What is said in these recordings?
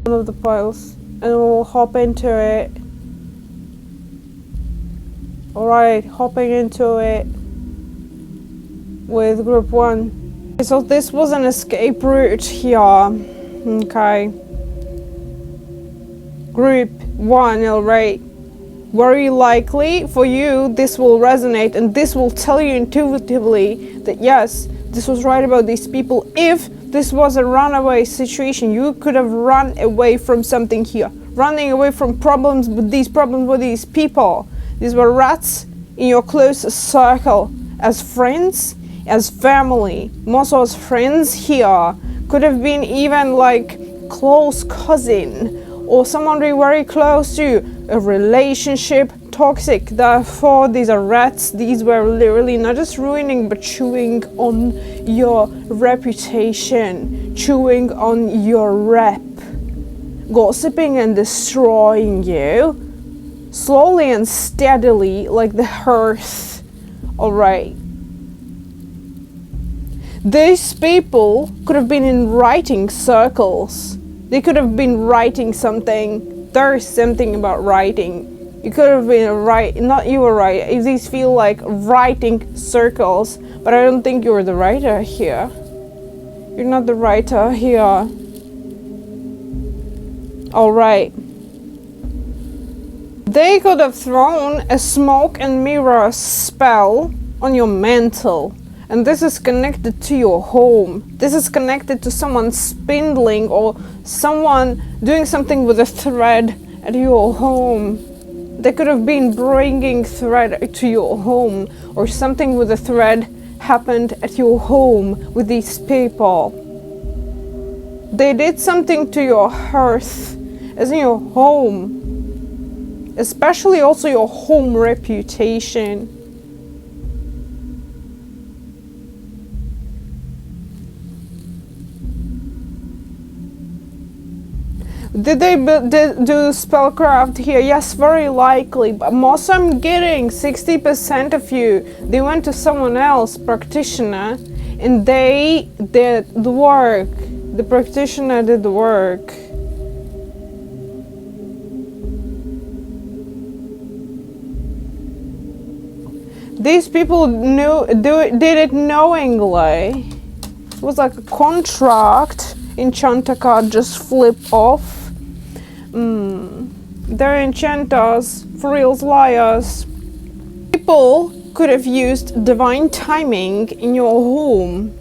one of the piles and we'll hop into it. Alright, hopping into it with group 1. So this was an escape route here. Okay. Group 1, alright. Very likely for you this will resonate and this will tell you intuitively that yes, this was right about these people. If this was a runaway situation, you could have run away from something here. Running away from problems with these people. These were rats in your closest circle. As friends, as family. Most of us friends here could have been even like close cousin or someone very close to you. A relationship, toxic. Therefore, these are rats. These were literally not just ruining, but chewing on your reputation, chewing on your rep, gossiping and destroying you, slowly and steadily, like the hearth. Alright. These people could have been in writing circles. They could have been writing something. There's something about writing. You could have been not you were right. These feel like writing circles, but I don't think you're the writer here. You're not the writer here. Alright. They could have thrown a smoke and mirror spell on your mantle. And this is connected to your home. This is connected to someone spindling or someone doing something with a thread at your home. They could have been bringing thread to your home, or something with a thread happened at your home with these people. They did something to your hearth, as in your home, especially also your home reputation. Did they do spellcraft here? Yes, very likely. But most I'm getting 60% of you, they went to someone else, practitioner, and they did the work. The practitioner did the work. These people did it knowingly. It was like a contract. Enchanter card just flip off. They're enchanters, for reals, liars. People could have used divine timing in your home.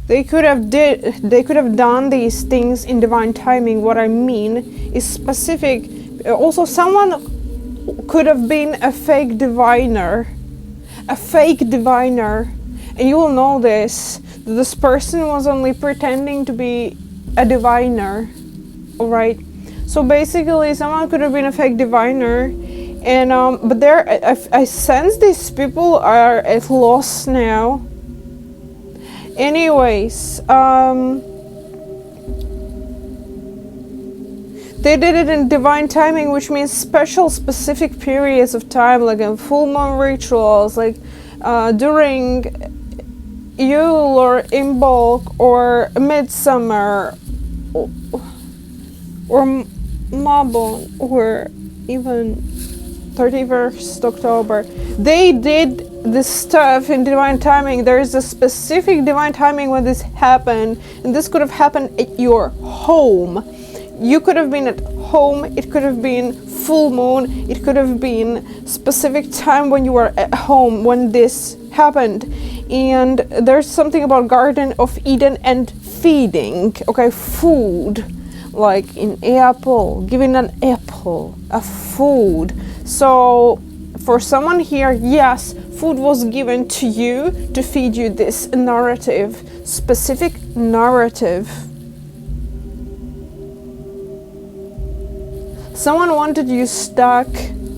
They could have done these things in divine timing. What I mean is specific. Also, someone could have been a fake diviner. A fake diviner. And you will know this. This person was only pretending to be a diviner. Alright? So basically, someone could have been a fake diviner. And, but I sense these people are at loss now. Anyways, they did it in divine timing, which means special, specific periods of time, like in full moon rituals, like during Yule or Imbolc or Midsummer or Mabon or even 31st October. They did this stuff in divine timing. There is a specific divine timing when this happened, and this could have happened at your home. You could have been at home, it could have been full moon, it could have been specific time when you were at home when this happened. And there's something about Garden of Eden and feeding, okay, food, like in apple, giving an apple, a food. So for someone here, yes, food was given to you to feed you this narrative, specific narrative. Someone wanted you stuck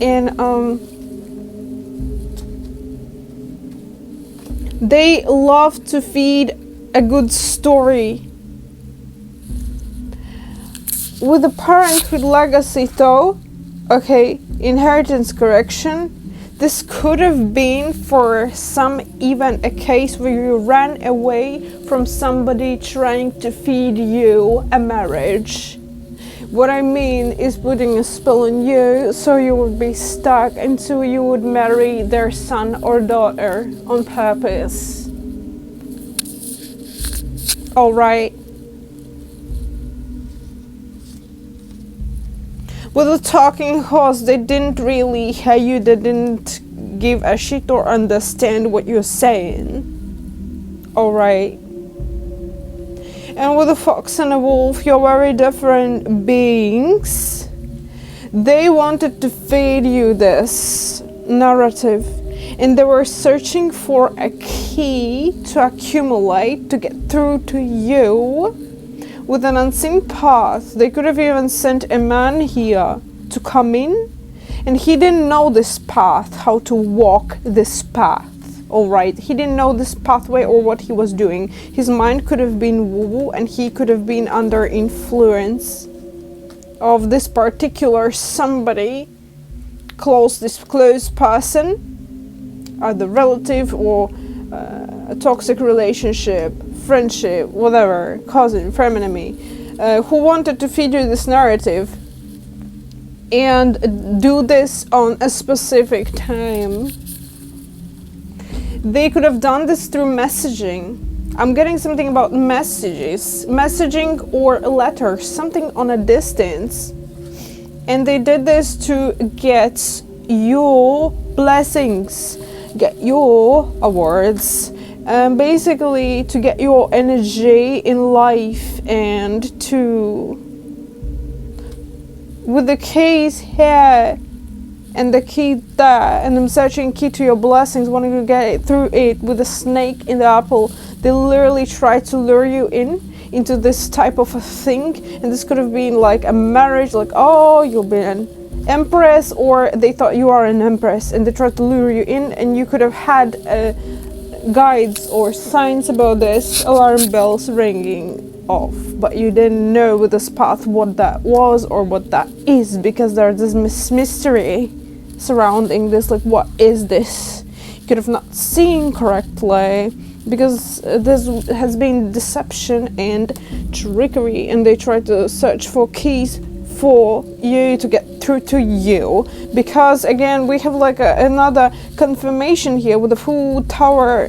in, they love to feed a good story. With the parenthood legacy though, okay, inheritance correction, This could have been for some even a case where you ran away from somebody trying to feed you a marriage. What I mean is putting a spell on you so you would be stuck and so you would marry their son or daughter on purpose. Alright. With the talking horse, they didn't really hear you, they didn't give a shit or understand what you're saying. Alright. And with a fox and a wolf, you're very different beings. They wanted to feed you this narrative, and they were searching for a key to accumulate to get through to you with an unseen path. They could have even sent a man here to come in, and he didn't know this path, how to walk this path. Alright, he didn't know this pathway or what he was doing. His mind could have been woo-woo, and he could have been under influence of this particular somebody, this close person, either relative or a toxic relationship, friendship, whatever, cousin, frenemy, who wanted to feed you this narrative and do this on a specific time. They could have done this through messaging. I'm getting something about messages, messaging or a letter, something on a distance. And they did this to get your blessings, get your awards, basically to get your energy in life, and to, with the case here and the key there, and I'm searching key to your blessings, wanting to get it through it with a snake in the apple. They literally try to lure you into this type of a thing, and this could have been like a marriage, like, oh, you'll be an empress, or they thought you are an empress and they tried to lure you in, and you could have had guides or signs about this, alarm bells ringing off, but you didn't know with this path what that was or what that is, because there's this mystery surrounding this, like, what is this? You could have not seen correctly, because this has been deception and trickery, and they try to search for keys for you to get through to you, because again we have like another confirmation here with the Fool Tower,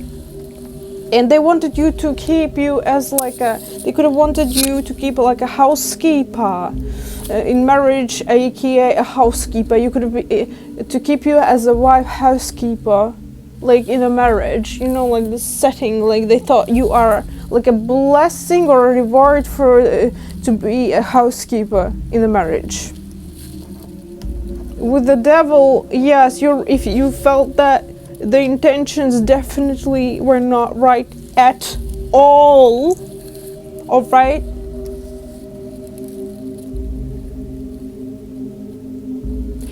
and they wanted you to keep you as like they could have wanted you to keep like a housekeeper in marriage, aka a housekeeper. You could have to keep you as a wife housekeeper, like in a marriage, you know, like this setting, like they thought you are like a blessing or a reward for to be a housekeeper in a marriage. With the devil, yes, if you felt that the intentions definitely were not right at all right?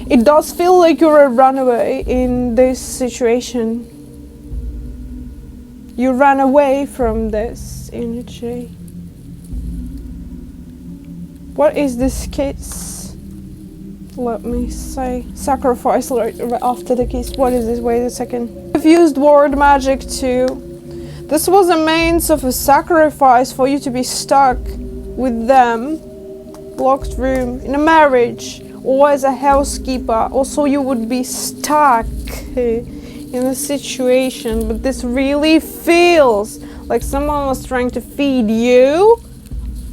It does feel like you're a runaway in this situation. You ran away from this energy. What is this kiss? Let me say. Sacrifice right after the kiss. What is this? Wait a second. I've used word magic too. This was a means of a sacrifice for you to be stuck with them. Locked room. In a marriage. Or as a housekeeper. Also you would be stuck in a situation. But this really feels like someone was trying to feed you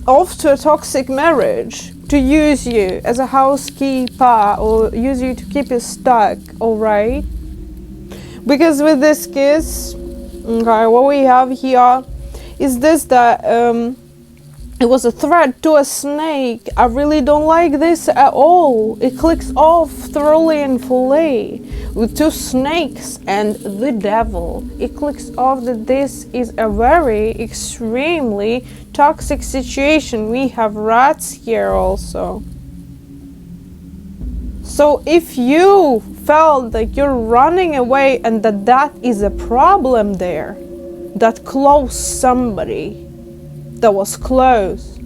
off to a toxic marriage, to use you as a housekeeper or use you to keep you stuck, alright? Because with this kiss, okay, what we have here is this, that it was a threat to a snake. I really don't like this at all. It clicks off thoroughly and fully. With two snakes and the devil, it clicks off that this is a very extremely toxic situation. We have rats here also. So if you felt like you're running away and that is a problem there, that close somebody that was close,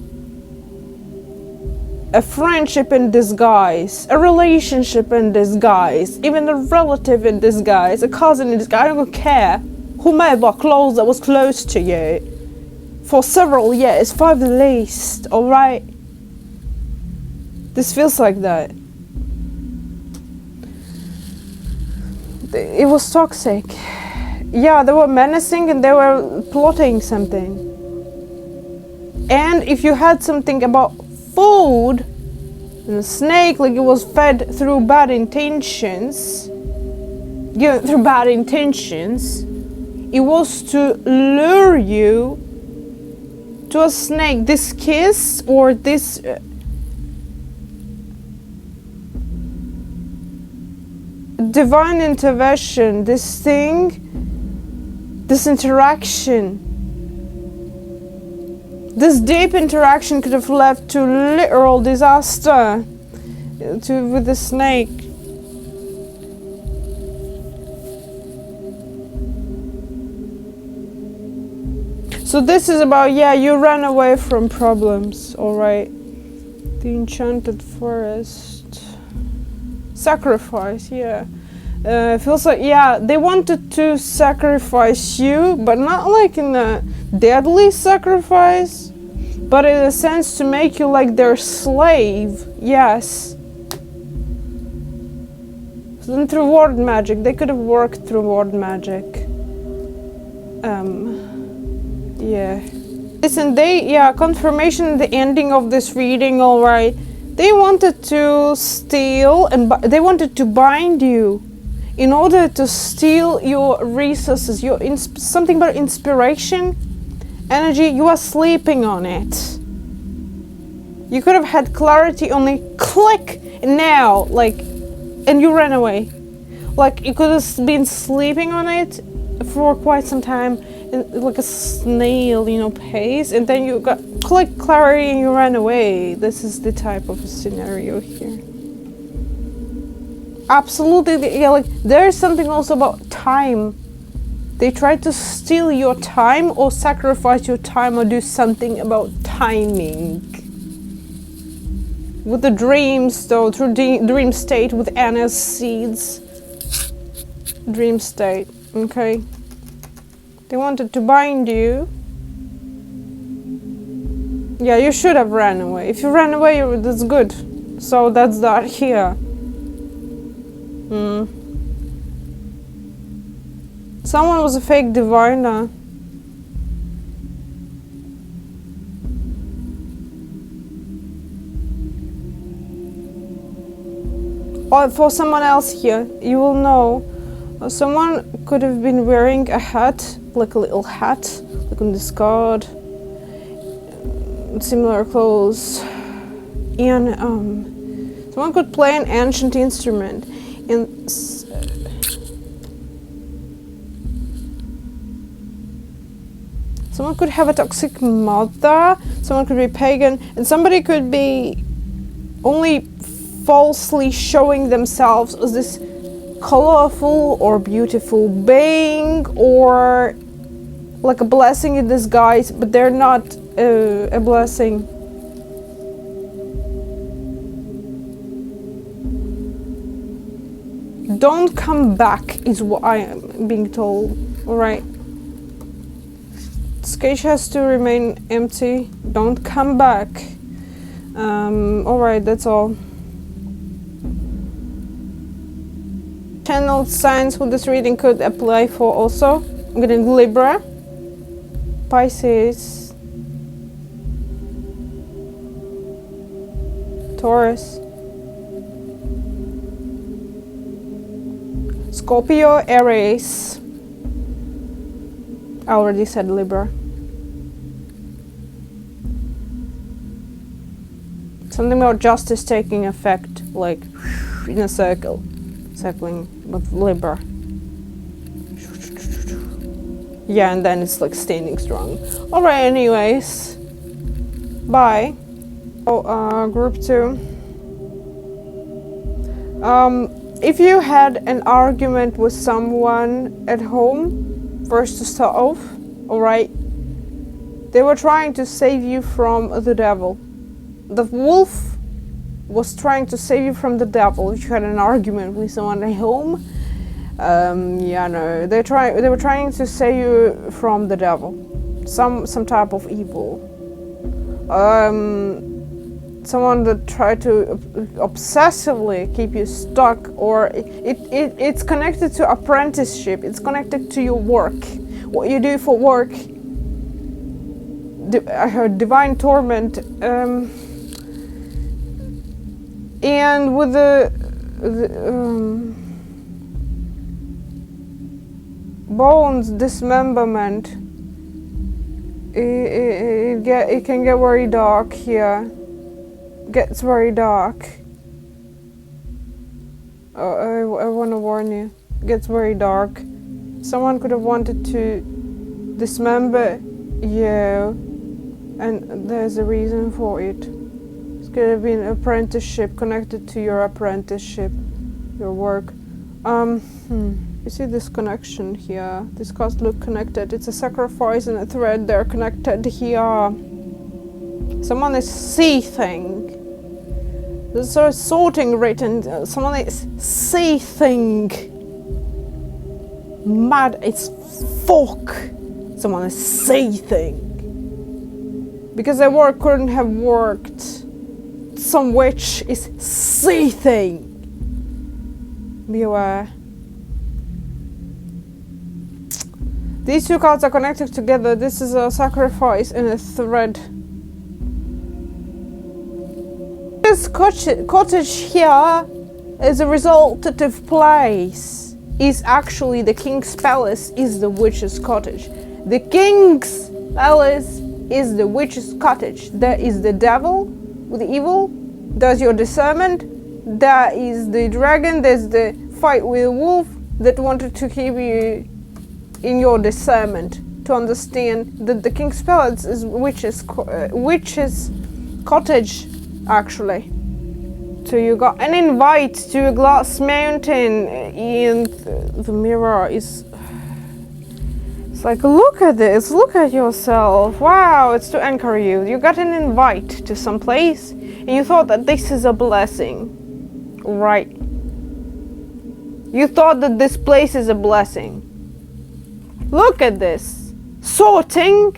a friendship in disguise, a relationship in disguise, even a relative in disguise, a cousin in disguise, I don't care. Whomever close that was close to you for several years, 5 at least, alright? This feels like that. It was toxic. Yeah, they were menacing and they were plotting something. And if you had something about food, and a snake, like it was fed through bad intentions, given through bad intentions, it was to lure you to a snake. This kiss or this divine intervention, this thing, this interaction, this deep interaction could have led to literal disaster with the snake. So this is about, yeah, you ran away from problems, alright. The enchanted forest. Sacrifice, yeah. Feels like, yeah, they wanted to sacrifice you, but not like in a deadly sacrifice, but in a sense to make you like their slave, yes. So then through word magic, they could have worked through word magic. Yeah. Listen, confirmation at the ending of this reading, alright. They wanted to steal and they wanted to bind you in order to steal your resources, your something about inspiration, energy. You are sleeping on it. You could have had clarity only click now, like, and you ran away. Like you could have been sleeping on it for quite some time, like a snail, you know, pace, and then you got click clarity and you ran away. This is the type of a scenario here. Absolutely, yeah, like there's something also about time. They tried to steal your time or sacrifice your time or do something about timing. With the dreams though, through dream state with Anna's seeds. Dream state, okay. They wanted to bind you. Yeah, you should have ran away. If you ran away, that's good. So that's that here. Someone was a fake diviner. Or for someone else here, you will know. Someone could have been wearing a hat, like a little hat, like on this card. Similar clothes. And someone could play an ancient instrument. And someone could have a toxic mother, someone could be pagan, and somebody could be only falsely showing themselves as this colorful or beautiful being or like a blessing in disguise, but they're not a blessing. Don't come back is what I am being told. Alright. This cage has to remain empty. Don't come back. Alright, that's all. Channel signs who this reading could apply for also. I'm getting Libra, Pisces, Taurus, Scorpio, Aries. I already said Libra. Something about justice taking effect, like in a circle. Circling with Libra. Yeah, and then it's like standing strong. Alright, anyways. Bye. Oh, group 2. If you had an argument with someone at home, first to start off, alright, they were trying to save you from the devil. The wolf was trying to save you from the devil. If you had an argument with someone at home, yeah, no, they were trying to save you from the devil, some type of evil. Someone that tried to obsessively keep you stuck, or it's connected to apprenticeship. It's connected to your work, what you do for work. I heard divine torment, and with the bones dismemberment, it can get very dark here. Gets very dark. I want to warn you. It gets very dark. Someone could have wanted to dismember you, and there's a reason for it. It's could have been apprenticeship, connected to your apprenticeship, your work. You see this connection here? These cards look connected. It's a sacrifice and a thread. They're connected here. Someone is seething. There's a sorting written. Someone is seething. Mad as fuck. Someone is seething. Because their work couldn't have worked. Some witch is seething. Be aware. These two cards are connected together. This is a sacrifice and a thread. This cottage here is a resultative place. Is actually the king's palace is the witch's cottage. The king's palace is the witch's cottage. There is the devil with the evil. There's your discernment. There is the dragon. There's the fight with the wolf that wanted to keep you in your discernment to understand that the king's palace is witch's cottage, actually. So you got an invite to a glass mountain, and the mirror is. It's like, look at this, look at yourself. Wow, it's to anchor you. You got an invite to some place, and you thought that this is a blessing, right? You thought that this place is a blessing. Look at this. Sorting.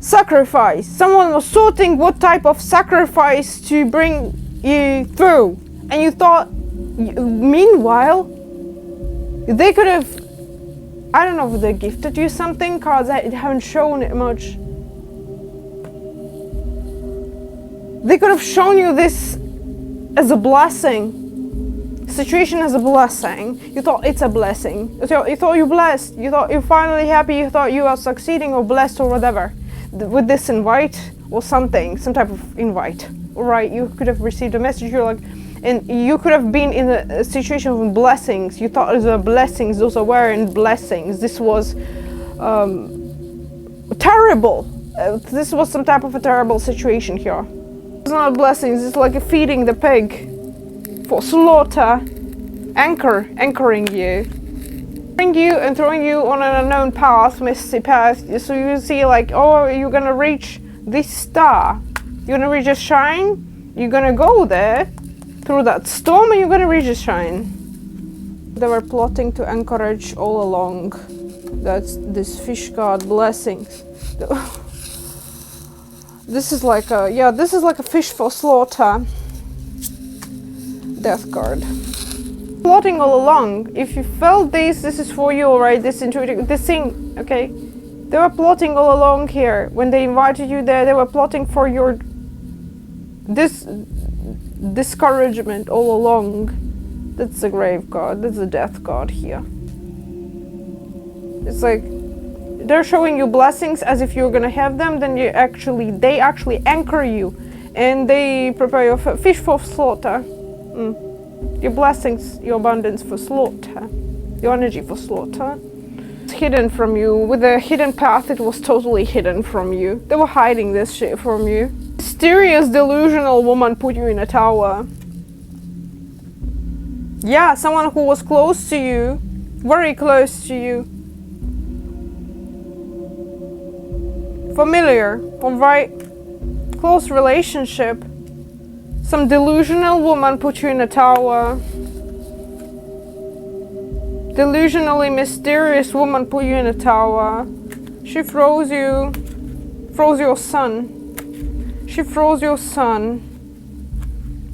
Sacrifice. Someone was sorting what type of sacrifice to bring you through. And you thought, meanwhile, they could have, I don't know if they gifted you something, cards that haven't shown it much. They could have shown you this as a blessing. Situation as a blessing. You thought it's a blessing. You thought you're blessed. You thought you're finally happy. You thought you are succeeding or blessed or whatever. With this invite or something, some type of invite. Alright, you could have received a message. You're like, and you could have been in a situation of blessings. You thought those were blessings. Those were in blessings. This was terrible. This was some type of a terrible situation here. It's not blessings. It's like feeding the pig. For slaughter, anchoring you and throwing you on an unknown path, misty path, so you see like, oh, you're gonna reach this star, you're gonna reach a shrine, you're gonna go there through that storm and you're gonna reach a shrine. They were plotting to encourage all along. That's this fish god blessings. This is like a fish for slaughter. Death card. Plotting all along. If you felt this is for you, alright? This intuitive, this thing, okay? They were plotting all along here. When they invited you there, they were plotting for your discouragement all along. That's a grave card. That's a death card here. It's like they're showing you blessings as if you're gonna have them. Then they actually anchor you, and they prepare your fish for slaughter. Your blessings, your abundance for slaughter, your energy for slaughter. It's hidden from you. With a hidden path, it was totally hidden from you. They were hiding this shit from you. Mysterious, delusional woman put you in a tower. Yeah, someone who was close to you, very close to you. Familiar, from very close relationship. Some delusional woman put you in a tower. Delusionally mysterious woman put you in a tower. She froze you. Froze your sun. She froze your sun.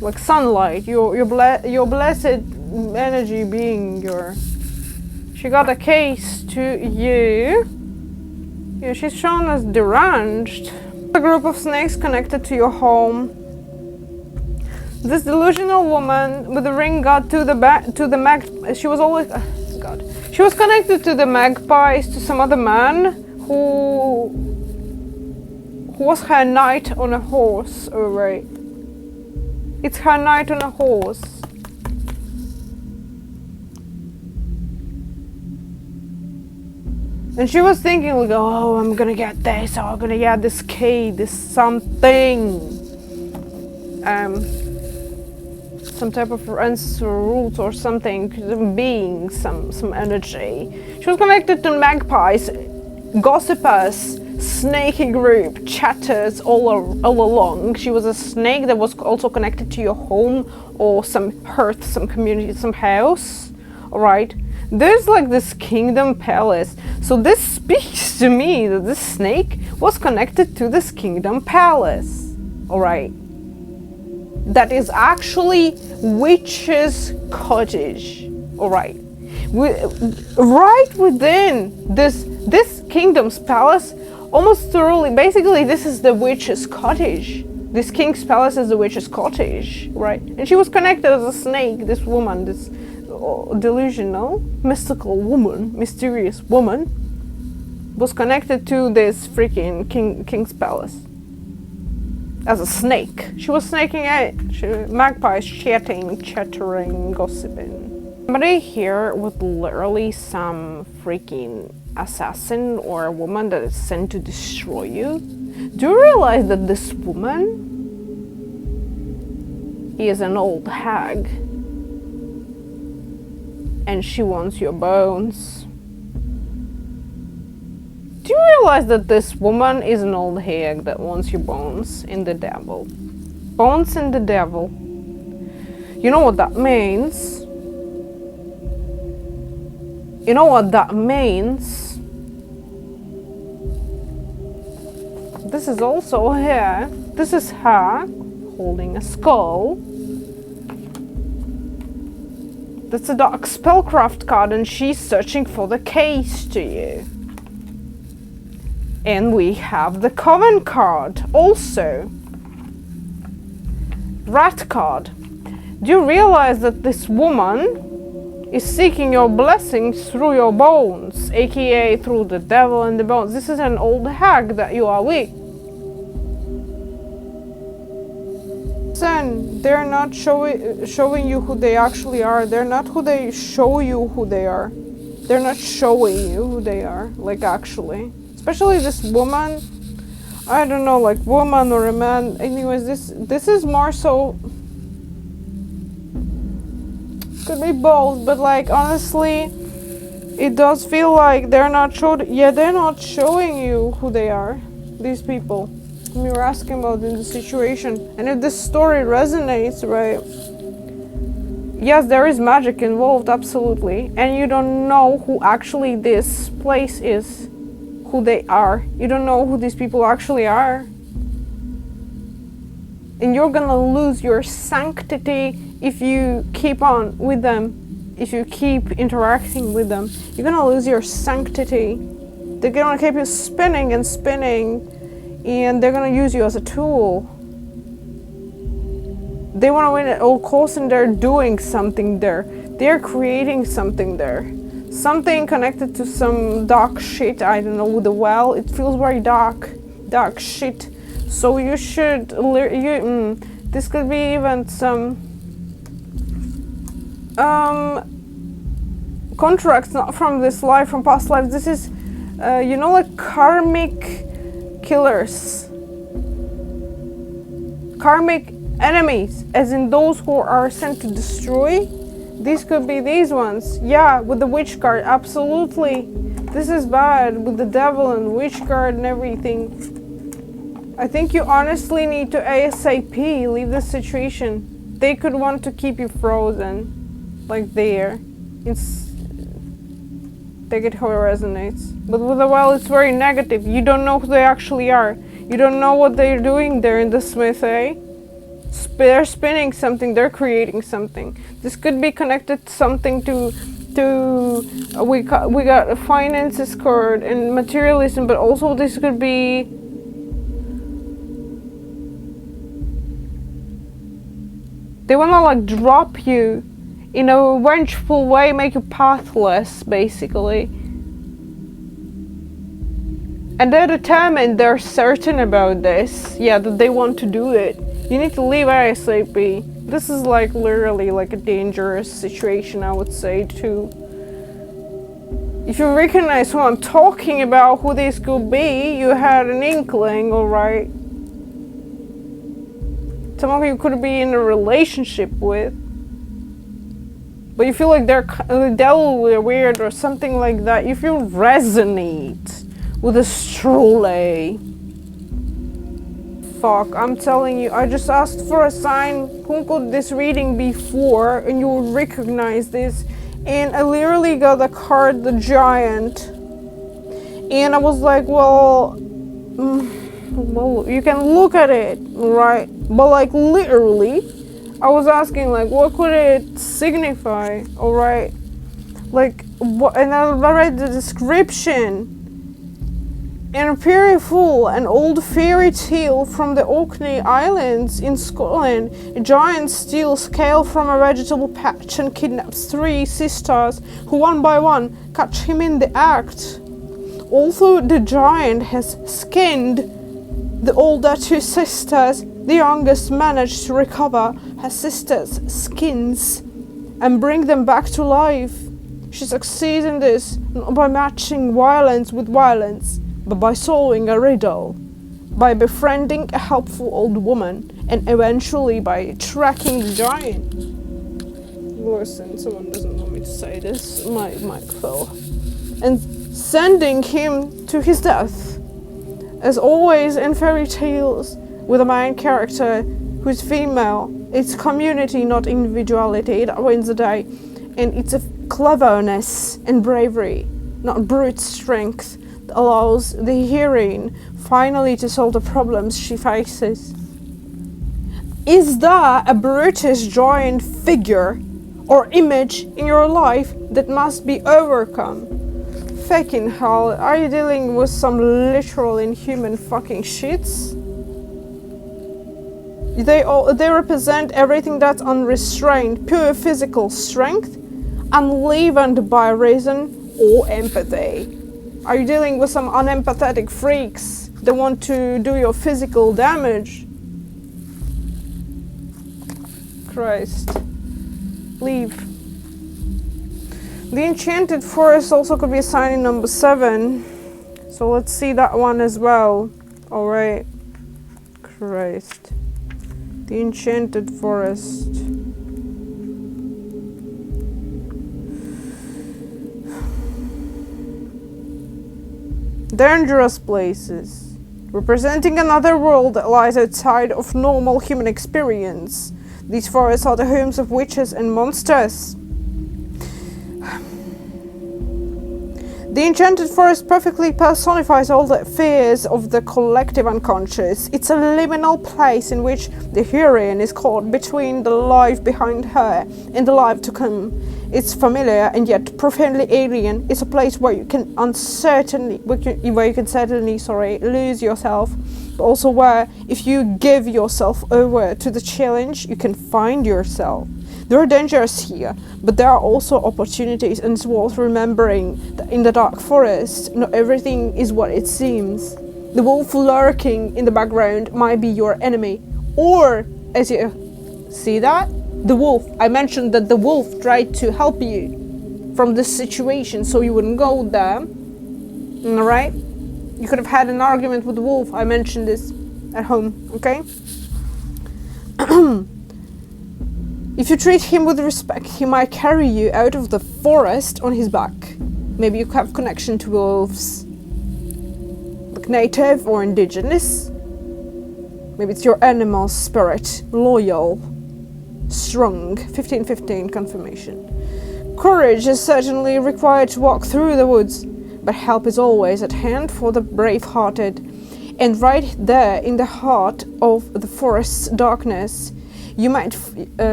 Like sunlight. Your blessed energy being your... She got a case to you. Yeah, she's shown as deranged. A group of snakes connected to your home. This delusional woman with the ring got to the mag. She was always God. She was connected to the magpies, to some other man who was her knight on a horse. Oh right, it's her knight on a horse. And she was thinking like, oh, I'm gonna get this, or I'm gonna get this key, this something. Some type of ancestral roots or something, some being, some energy. She was connected to magpies, gossipers, snaky group, chatters all along. She was a snake that was also connected to your home or some hearth, some community, some house. Alright? There's like this kingdom palace. So this speaks to me that this snake was connected to this kingdom palace. Alright? That is actually witch's cottage. Alright. Right within this kingdom's palace, almost thoroughly, basically this is the witch's cottage. This king's palace is the witch's cottage, right? And she was connected as a snake, this woman, this delusional, mystical woman, mysterious woman, was connected to this freaking king's palace. As a snake. She was snaking out. Magpies chattering, gossiping. Somebody here with literally some freaking assassin or a woman that is sent to destroy you. Do you realize that this woman is an old hag? And she wants your bones. Do you realize that this woman is an old hag that wants your bones in the devil? Bones in the devil. You know what that means? You know what that means? This is also her. This is her holding a skull. That's a dark spellcraft card and she's searching for the case to you. And we have the Coven card also. Rat card. Do you realize that this woman is seeking your blessings through your bones, aka through the devil and the bones? This is an old hag that you are with. Son, they're not showing you who they actually are. They're not who they show you who they are. They're not showing you who they are, like actually. Especially this woman, I don't know, like woman or a man. Anyways, this is more so, could be both, but like honestly, it does feel like they're not they're not showing you who they are, these people whom you're asking about in the situation. And if this story resonates, right? Yes, there is magic involved, absolutely, and you don't know who actually this place is. Who they are. You don't know who these people actually are. And you're gonna lose your sanctity if you keep on with them. If you keep interacting with them, you're gonna lose your sanctity. They're gonna keep you spinning and spinning, and they're gonna use you as a tool. They wanna win at all costs and they're doing something there. They're creating something there. Something connected to some dark shit, I don't know, with the well. It feels very dark shit. So you should, this could be even some contracts, not from this life, from past lives. This is, you know, like karmic killers. Karmic enemies, as in those who are sent to destroy. These could be these ones. Yeah, with the witch card, absolutely. This is bad with the devil and witch card and everything. I think you honestly need to ASAP leave the situation. They could want to keep you frozen, like there. They get how it resonates. But with the well, it's very negative. You don't know who they actually are. You don't know what they're doing there in the Smith, eh? They're spinning something, they're creating something. This could be connected to something we got a finances card and materialism, but also this could be they wanna like drop you in a vengeful way, make you pathless, basically. And they're determined, they're certain about this. Yeah, that they want to do it. You need to leave ASAP. This is like literally like a dangerous situation, I would say, too. If you recognize who I'm talking about, who this could be, you had an inkling, alright? Some of you could be in a relationship with. But you feel like they're weird or something like that. If you resonate with a strolle. Fuck, I'm telling you, I just asked for a sign. Who could this reading be for? And you will recognize this. And I literally got the card, the Giant. And I was like, well, you can look at it, right? But like literally, I was asking like, what could it signify, alright? Like, what? And I read the description. An Imperial Fool, an old fairy tale from the Orkney Islands in Scotland. A giant steals Kale from a vegetable patch and kidnaps 3 sisters, who one by one catch him in the act. Although the giant has skinned the older 2 sisters, the youngest managed to recover her sisters' skins and bring them back to life. She succeeds in this not by matching violence with violence, but by solving a riddle, by befriending a helpful old woman, and eventually by tracking the giant. Listen, someone doesn't want me to say this, my mic fell. And sending him to his death. As always in fairy tales, with a main character who's female, it's community, not individuality, that wins the day. And it's a cleverness and bravery, not brute strength, allows the heroine finally to solve the problems she faces. Is there a brutish giant figure or image in your life that must be overcome? Fucking hell, are you dealing with some literal inhuman fucking shits? They represent everything that's unrestrained, pure physical strength, unleavened by reason or empathy. Are you dealing with some unempathetic freaks that want to do your physical damage? Christ. Leave. The Enchanted Forest also could be a sign in number 7. So let's see that one as well. Alright. Christ. The Enchanted Forest. Dangerous places, representing another world that lies outside of normal human experience. These forests are the homes of witches and monsters. The Enchanted Forest perfectly personifies all the fears of the collective unconscious. It's a liminal place in which the heroine is caught between the life behind her and the life to come. It's familiar and yet profoundly alien. It's a place where you can certainly lose yourself, but also where if you give yourself over to the challenge, you can find yourself. There are dangers here, but there are also opportunities, and it's worth remembering that in the dark forest, not everything is what it seems. The wolf lurking in the background might be your enemy, or, as you see that? The wolf. I mentioned that the wolf tried to help you from this situation so you wouldn't go there. Alright? You could have had an argument with the wolf. I mentioned this at home, okay? If you treat him with respect, he might carry you out of the forest on his back. Maybe you have connection to wolves, like native or indigenous. Maybe it's your animal spirit. Loyal. Strong. 15-15 confirmation. Courage is certainly required to walk through the woods, but help is always at hand for the brave-hearted. And right there in the heart of the forest's darkness, you might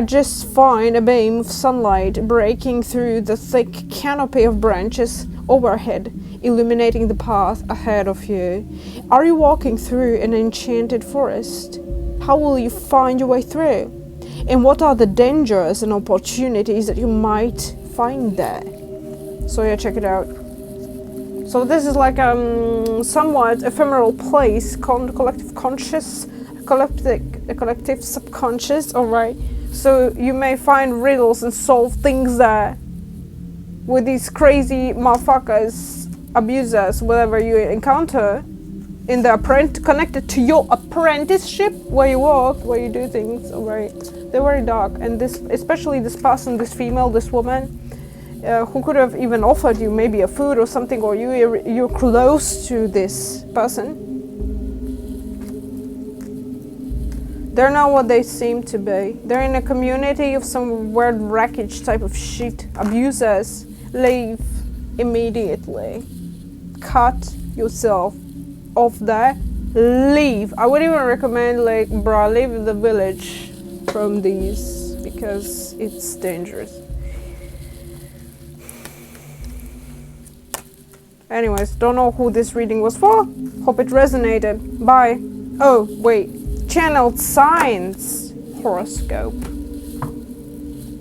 just find a beam of sunlight breaking through the thick canopy of branches overhead, illuminating the path ahead of you. Are you walking through an enchanted forest? How will you find your way through? And what are the dangers and opportunities that you might find there? So yeah, check it out. So this is like somewhat ephemeral place, collective conscious, collective subconscious, alright? So you may find riddles and solve things there with these crazy motherfuckers, abusers, whatever you encounter in the connected to your apprenticeship, where you work, where you do things, alright? They're very dark, and this, especially this person, this female, this woman, who could have even offered you maybe a food or something, or you're close to this person. They're not what they seem to be. They're in a community of some weird wreckage type of shit. Abusers, leave immediately. Cut yourself off there. Leave. I would even recommend, like, bruh, leave the village from these, because it's dangerous. Anyways, don't know who this reading was for. Hope it resonated. Bye. Oh, wait. Channeled signs. Horoscope.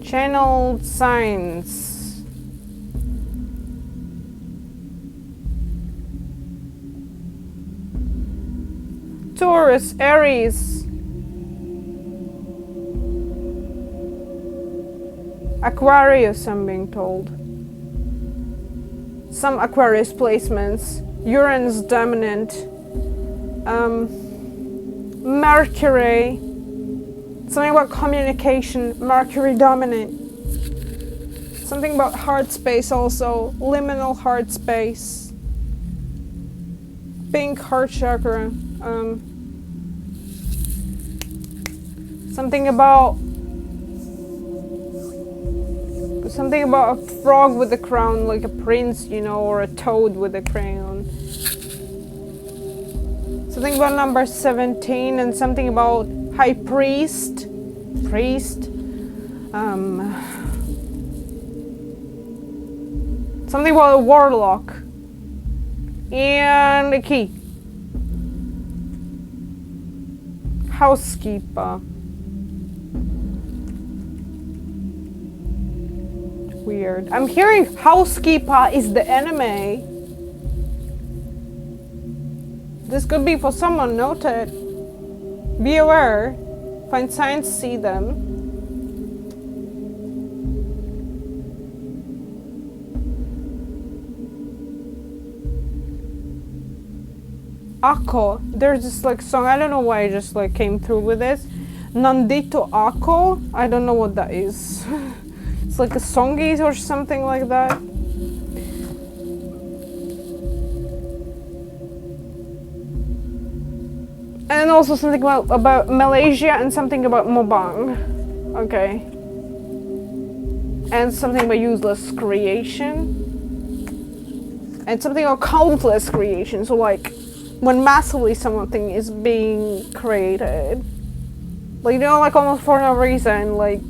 Channeled signs. Taurus, Aries. Aquarius, I'm being told. Some Aquarius placements. Uranus dominant. Mercury. Something about communication. Mercury dominant. Something about heart space also. Liminal heart space. Pink heart chakra. Something about a frog with a crown, like a prince, you know, or a toad with a crown. Something about number 17, and something about high priest. Something about a warlock. And a key. Housekeeper. Weird. I'm hearing housekeeper is the enemy. This could be for someone noted. Be aware. Find signs, see them. Ako. There's this like song. I don't know why I just like came through with this. Nandito Ako. I don't know what that is. It's like a songies or something like that. And also something about Malaysia and something about Mobang. Okay. And something about useless creation. And something about countless creation. So like when massively something is being created. Like, you know, like almost for no reason, like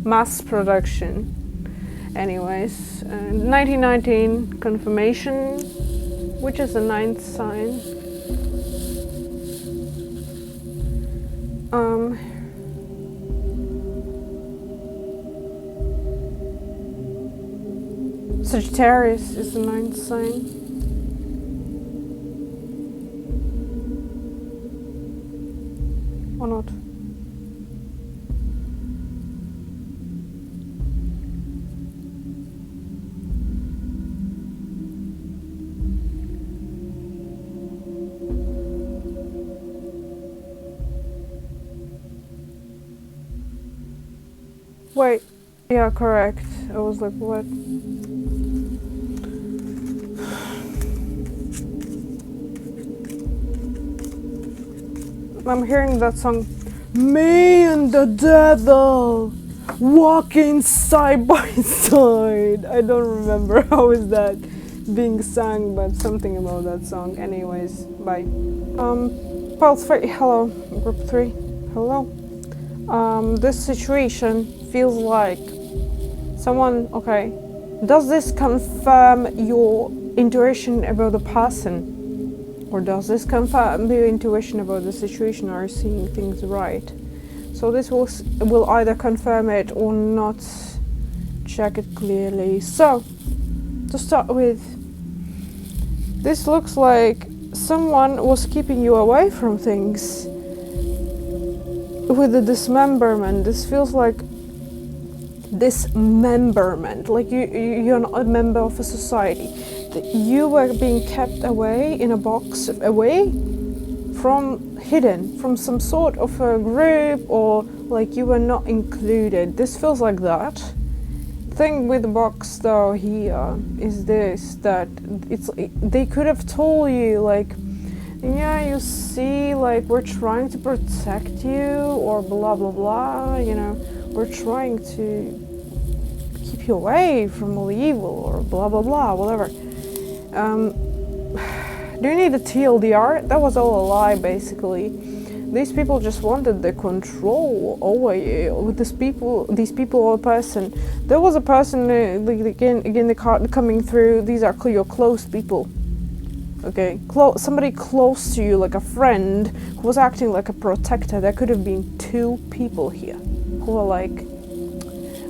mass production. Anyways, 1919 confirmation, which is the 9th sign. Sagittarius is the 9th sign. Or not? Wait, yeah, correct. I was like, what? I'm hearing that song, me and the devil walking side by side. I don't remember how is that being sung, but something about that song. Anyways, bye. Pulse 3, hello. Group 3, hello. This situation feels like someone, okay. Does this confirm your intuition about the person? Or does this confirm your intuition about the situation? Are you seeing things right? So this will either confirm it or not. Check it clearly. So, to start with, this looks like someone was keeping you away from things. With the dismemberment, this feels like dismemberment, like you're not a member of a society. You were being kept away in a box, away from, hidden from some sort of a group, or like you were not included. This feels like that. Thing with the box though here is this, that they could have told you like, yeah, you see, like we're trying to protect you, or blah blah blah, you know, we're trying to keep you away from all the evil, or blah blah blah, whatever. Do you need a TLDR? That was all a lie, basically. These people just wanted the control over you. With these people or a person. There was a person, again the card coming through, these are your close people. Okay, somebody close to you, like a friend, who was acting like a protector. There could have been two people here who are like,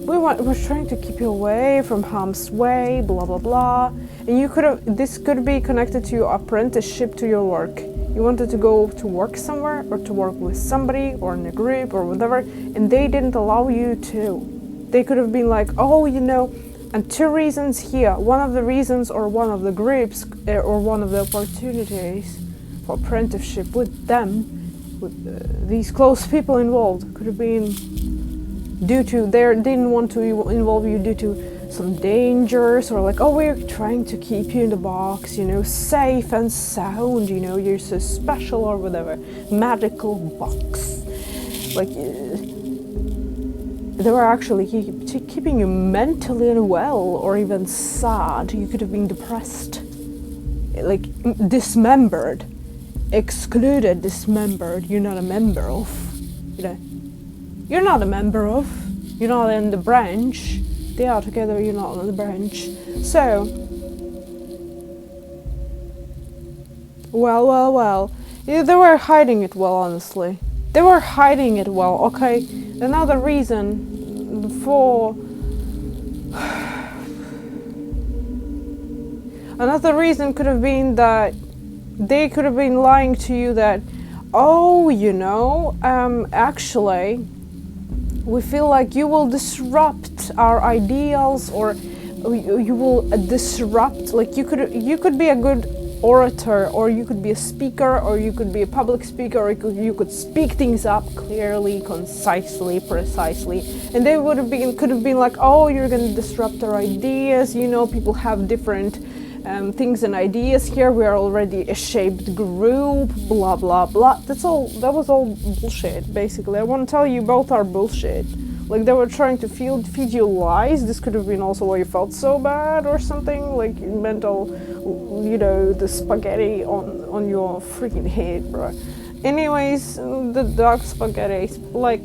we're trying to keep you away from harm's way, blah blah blah. And you could have, this could be connected to your apprenticeship, to your work. You wanted to go to work somewhere, or to work with somebody, or in a group, or whatever, and they didn't allow you to. They could have been like, oh, you know, and two reasons here. One of the reasons, or one of the groups, or one of the opportunities for apprenticeship with them, with these close people involved, could have been due to they didn't want to involve you due to some dangers, or like, oh, we're trying to keep you in the box, you know, safe and sound, you know, you're so special, or whatever, magical box. Like, they were actually keeping you mentally unwell, or even sad. You could have been depressed, like dismembered, excluded, dismembered. You're not a member of, you know, you're not a member of, you're not in the branch. They are together, you're not on the branch. So, well. Yeah, they were hiding it well, honestly. They were hiding it well, okay? Another reason for... Another reason could have been that they could have been lying to you that, oh, you know, actually, we feel like you will disrupt our ideals, or you will disrupt, like you could be a good orator, or you could be a speaker, or you could be a public speaker, or you could speak things up clearly, concisely, precisely, and they could have been like, oh, you're going to disrupt our ideas, you know, people have different things and ideas here, we are already a shaped group, blah blah blah. That was all bullshit, basically. I want to tell you, both are bullshit. Like, they were trying to feed you lies. This could have been also why you felt so bad or something, like mental, you know, the spaghetti on your freaking head, bro. Anyways, the dark spaghetti, like,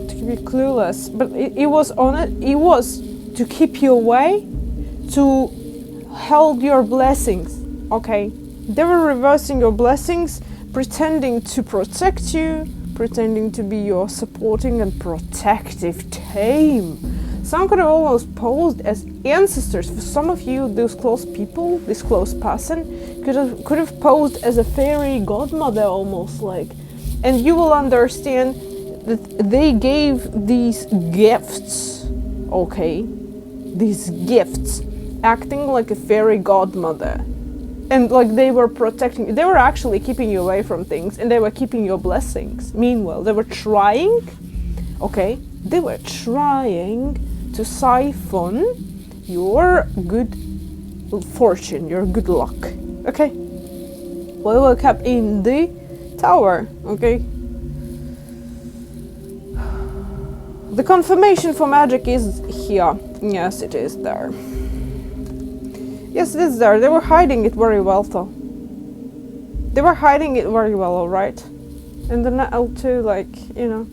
to be clueless, but it was on it. It was to keep you away, to hold your blessings, okay? They were reversing your blessings, pretending to protect you, pretending to be your supporting and protective team. Some could have almost posed as ancestors. For some of you, those close people, this close person, could have posed as a fairy godmother, almost like. And you will understand that they gave these gifts, okay? These gifts, acting like a fairy godmother, and like they were protecting you. They were actually keeping you away from things, and they were keeping your blessings. Meanwhile, they were trying, okay, they were trying to siphon your good fortune, your good luck, okay? Well, they were kept in the tower, okay? The confirmation for magic is here. Yes, it is there. Yes, it is there. They were hiding it very well, though. They were hiding it very well, alright? And then to, like, you know,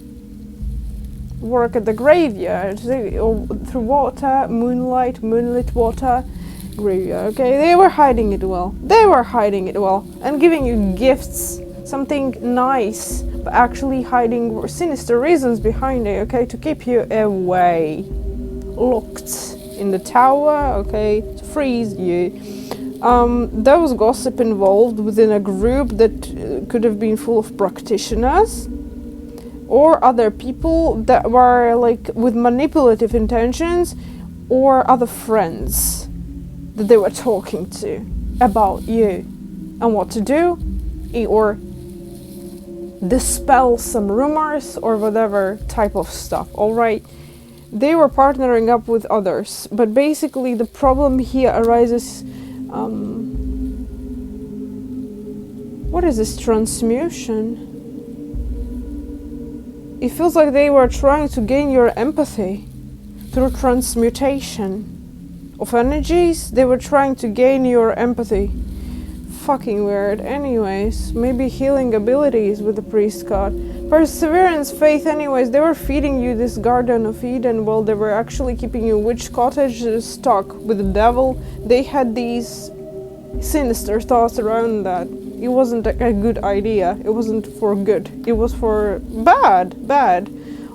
work at the graveyard through water, moonlit water, graveyard. Okay, they were hiding it well. They were hiding it well and giving you gifts, something nice, but actually hiding sinister reasons behind it. Okay, to keep you away, locked in the tower. Okay, to freeze you. There was gossip involved within a group that could have been full of practitioners or other people that were like with manipulative intentions, or other friends that they were talking to about you and what to do, or dispel some rumors or whatever type of stuff. Alright, they were partnering up with others, but basically the problem here arises. What is this transmutation? It feels like they were trying to gain your empathy through transmutation of energies. They were trying to gain your empathy. Fucking weird. Anyways, maybe healing abilities with the priest card. Perseverance, faith, anyways. They were feeding you this Garden of Eden while they were actually keeping you witch cottage stuck with the devil. They had these sinister thoughts around that. It wasn't a good idea. It wasn't for good. It was for bad.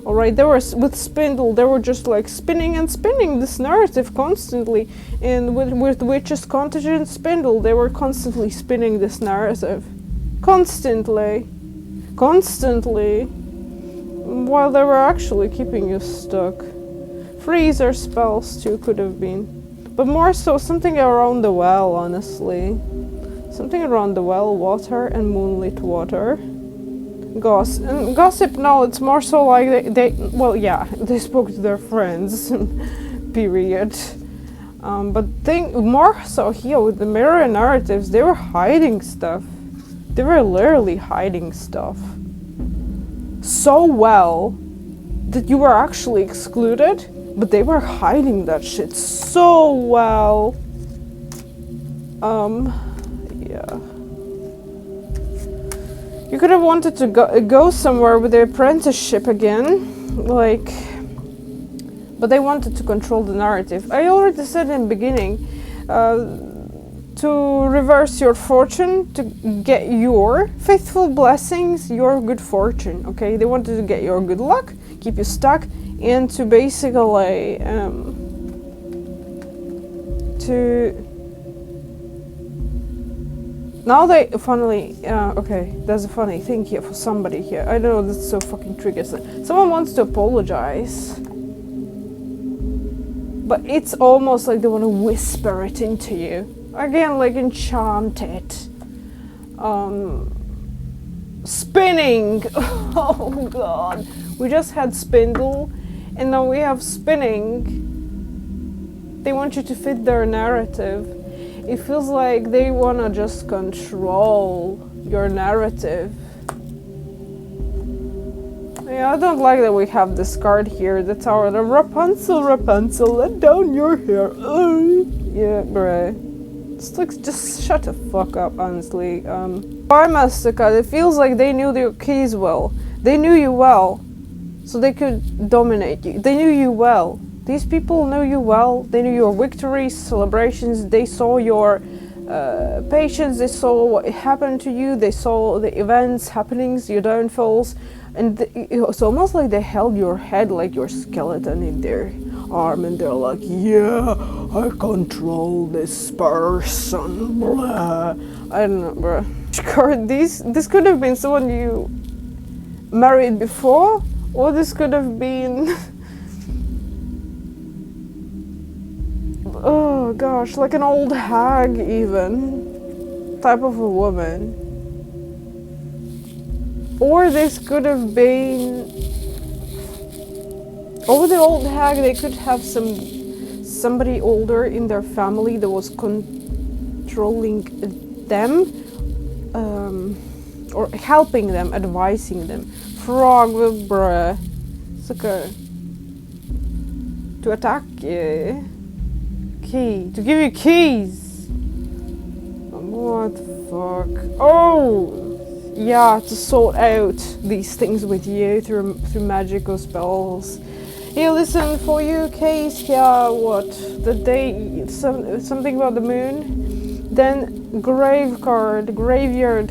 Alright, they were with Spindle, they were just like spinning and spinning this narrative constantly. And with Witch's Cottage and Spindle, they were constantly spinning this narrative. Constantly. While they were actually keeping you stuck. Freezer spells too could have been. But more so something around the well, honestly. Something around the well, water and moonlit water. Gossip, no, it's more so like they spoke to their friends, period. But more so here with the mirror narratives, they were hiding stuff. They were literally hiding stuff. So well that you were actually excluded, but they were hiding that shit so well. Yeah. You could have wanted to go somewhere with the apprenticeship again, like, but they wanted to control the narrative. I already said in the beginning, to reverse your fortune, to get your faithful blessings, your good fortune, okay? They wanted to get your good luck, keep you stuck, and to basically, now they finally, okay, there's a funny thing here for somebody here. I don't know, that's so fucking triggers. Someone wants to apologize. But it's almost like they want to whisper it into you. Again, like enchanted. Spinning! Oh god. We just had Spindle, and now we have spinning. They want you to fit their narrative. It feels like they wanna just control your narrative. Yeah, I don't like that we have this card here, the Tower. The Rapunzel, let down your hair. Yeah, bruh. Just shut the fuck up, honestly. Mastercard, it feels like they knew your keys well. They knew you well, so they could dominate you. They knew you well. These people know you well. They knew your victories, celebrations. They saw your patience. They saw what happened to you. They saw the events, happenings, your downfalls. And it was almost like they held your head like your skeleton in their arm. And they're like, yeah, I control this person. Blah. I don't know, bro. This could have been someone you married before. Or this could have been... oh gosh, like an old hag even, type of a woman. Or this could have been, over the old hag, they could have somebody older in their family that was controlling them. or helping them, advising them. Frog, bruh. It's okay. To attack you. Key. To give you keys. What the fuck? Oh! Yeah, to sort out these things with you through magical spells. Hey, listen, for you, case here, what? The day, something about the moon, then graveyard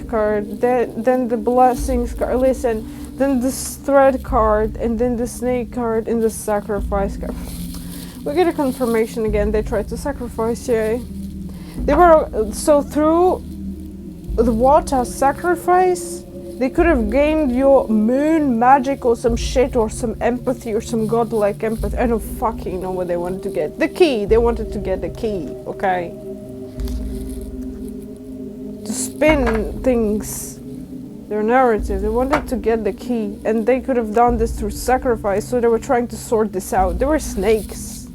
card, then the blessings card, listen, then the thread card, and then the snake card, and the sacrifice card. We get a confirmation again, they tried to sacrifice you. They were, so through the water sacrifice, they could have gained your moon magic or some shit or some empathy or some godlike empathy. I don't fucking know what they wanted to get. The key. They wanted to get the key, okay? To spin things. Their narrative. They wanted to get the key. And they could have done this through sacrifice, so they were trying to sort this out. They were snakes.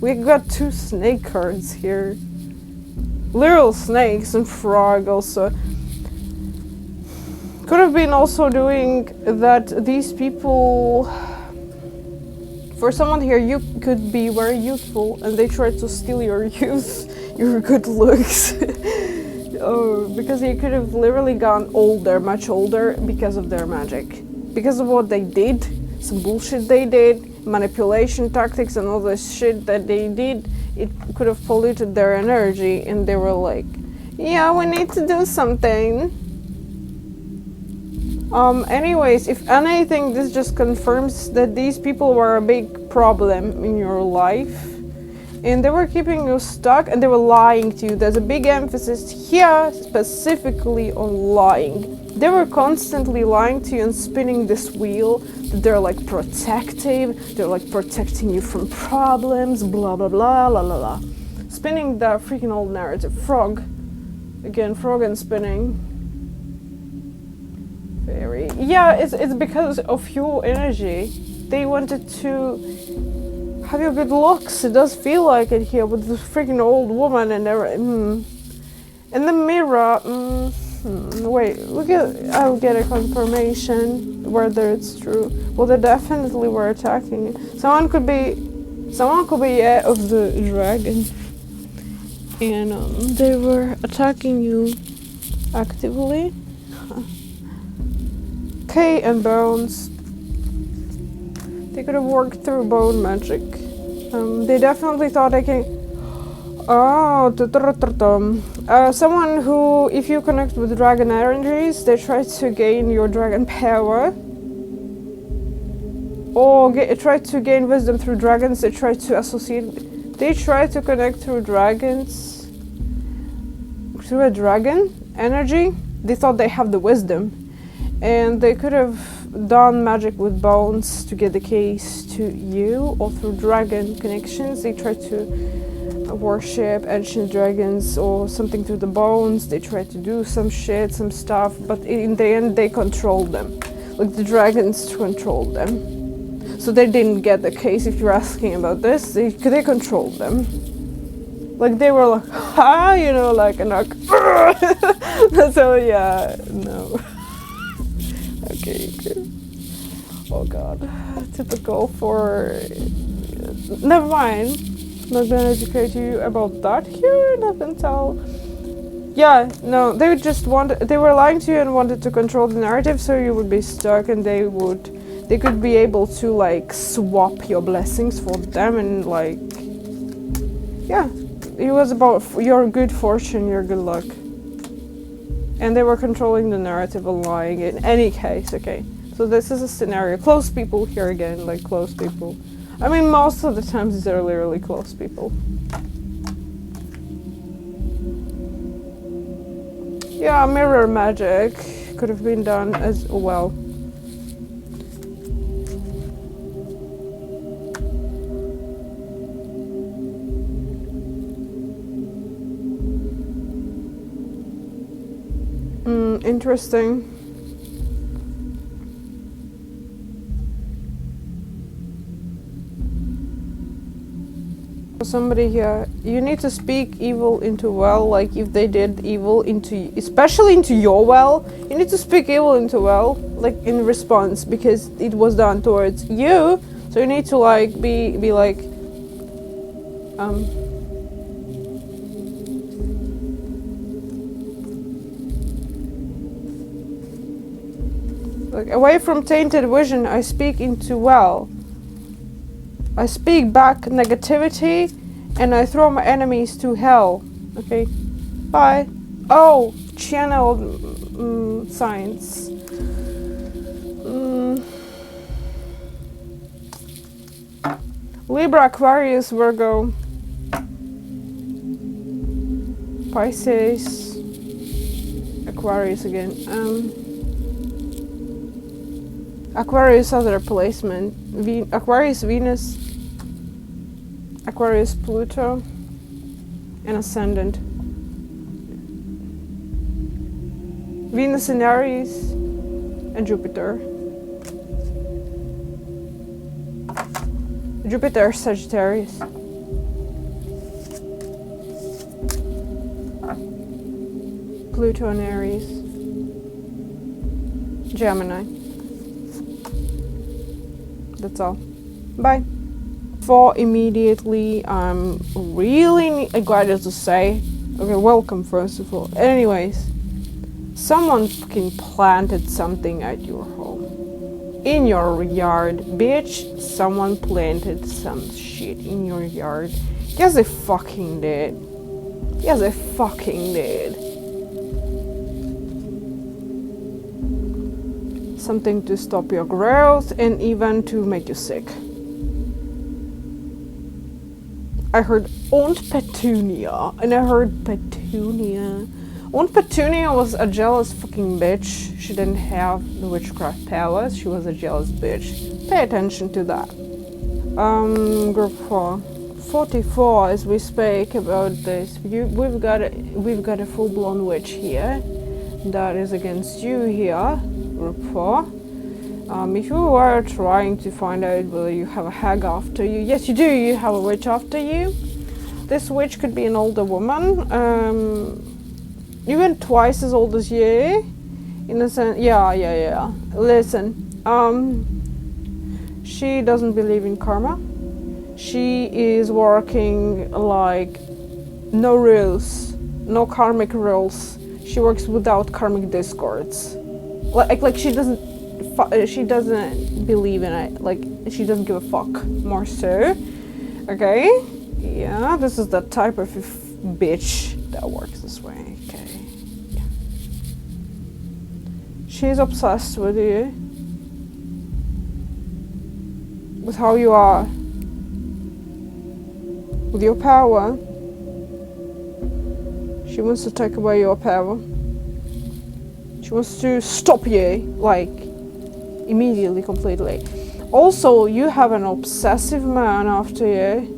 We got 2 snake cards here. Literal snakes and frog also. Could have been also doing that these people, for someone here, you could be very youthful and they tried to steal your youth, your good looks. Oh, because you could have literally gone older, much older, because of their magic. Because of what they did, some bullshit they did, manipulation tactics and all this shit that they did, it could have polluted their energy and they were like, yeah, we need to do something. Anyways, if anything, this just confirms that these people were a big problem in your life and they were keeping you stuck and they were lying to you. There's a big emphasis here specifically on lying. They were constantly lying to you and spinning this wheel that they're like protective, they're like protecting you from problems, blah blah blah la la la. Spinning the freaking old narrative. Frog. Again, frog and spinning. Very. Yeah, it's because of your energy. They wanted to have your good looks. It does feel like it here with this freaking old woman and everything. In the mirror. Wait, I'll get a confirmation whether it's true. Well, they definitely were attacking you. Someone could be of the dragon, and they were attacking you actively. Okay, and bones. They could have worked through bone magic. They definitely thought they can. Oh, someone who, if you connect with dragon energies, they try to gain your dragon power. Or try to gain wisdom through dragons. They try to associate. They try to connect through dragons. Through a dragon energy. They thought they have the wisdom. And they could have done magic with bones to get the keys to you, or through dragon connections. They tried to worship ancient dragons or something through the bones. They tried to do some shit, some stuff, but in the end they controlled them. Like the dragons controlled them. So they didn't get the case. If you're asking about this, they controlled them. Like they were like, ha, you know, like, and like, so yeah, no. Okay. Oh god. Typical for... Never mind. Not gonna educate you about that here, not until... Yeah, no, they were lying to you and wanted to control the narrative so you would be stuck and they could be able to like swap your blessings for them and like... Yeah, it was about your good fortune, your good luck. And they were controlling the narrative and lying in any case, okay. So this is a scenario. Close people here again, like close people. I mean, most of the times they're literally close people. Yeah, mirror magic could have been done as well. Interesting. Somebody here, you need to speak evil into well, like if they did evil into, especially into your well, you need to speak evil into well, like in response, because it was done towards you, so you need to like be like, like away from tainted vision, I speak into well. I speak back negativity and I throw my enemies to hell. Okay, bye. Oh, channeled science. Libra, Aquarius, Virgo, Pisces, Aquarius again. Aquarius other placement. Aquarius, Venus, Aquarius, Pluto, and Ascendant. Venus in Aries and Jupiter. Jupiter, Sagittarius. Pluto in Aries. Gemini. That's all. Bye. For immediately, I'm really excited to say, okay, welcome first of all. Anyways, someone fucking planted something at your home. In your yard, bitch, someone planted some shit in your yard. Yes, they fucking did. Yes, they fucking did. Something to stop your growth and even to make you sick. I heard Aunt Petunia, and I heard Petunia. Aunt Petunia was a jealous fucking bitch. She didn't have the witchcraft powers. She was a jealous bitch. Pay attention to that. Group 4. 44 as we speak about this. We've got a full-blown witch here. That is against you here. Group 4. If you are trying to find out whether you have a hag after you, yes you do, you have a witch after you. This witch could be an older woman, even twice as old as you, in a sense. Yeah. Listen, she doesn't believe in karma. She is working like no rules, no karmic rules. She works without karmic discords. Like she doesn't believe in it. Like she doesn't give a fuck. More so, okay. Yeah, this is the type of bitch that works this way. Okay. Yeah. She's obsessed with you, with how you are, with your power. She wants to take away your power. She wants to stop you, like, immediately, completely. Also, you have an obsessive man after you.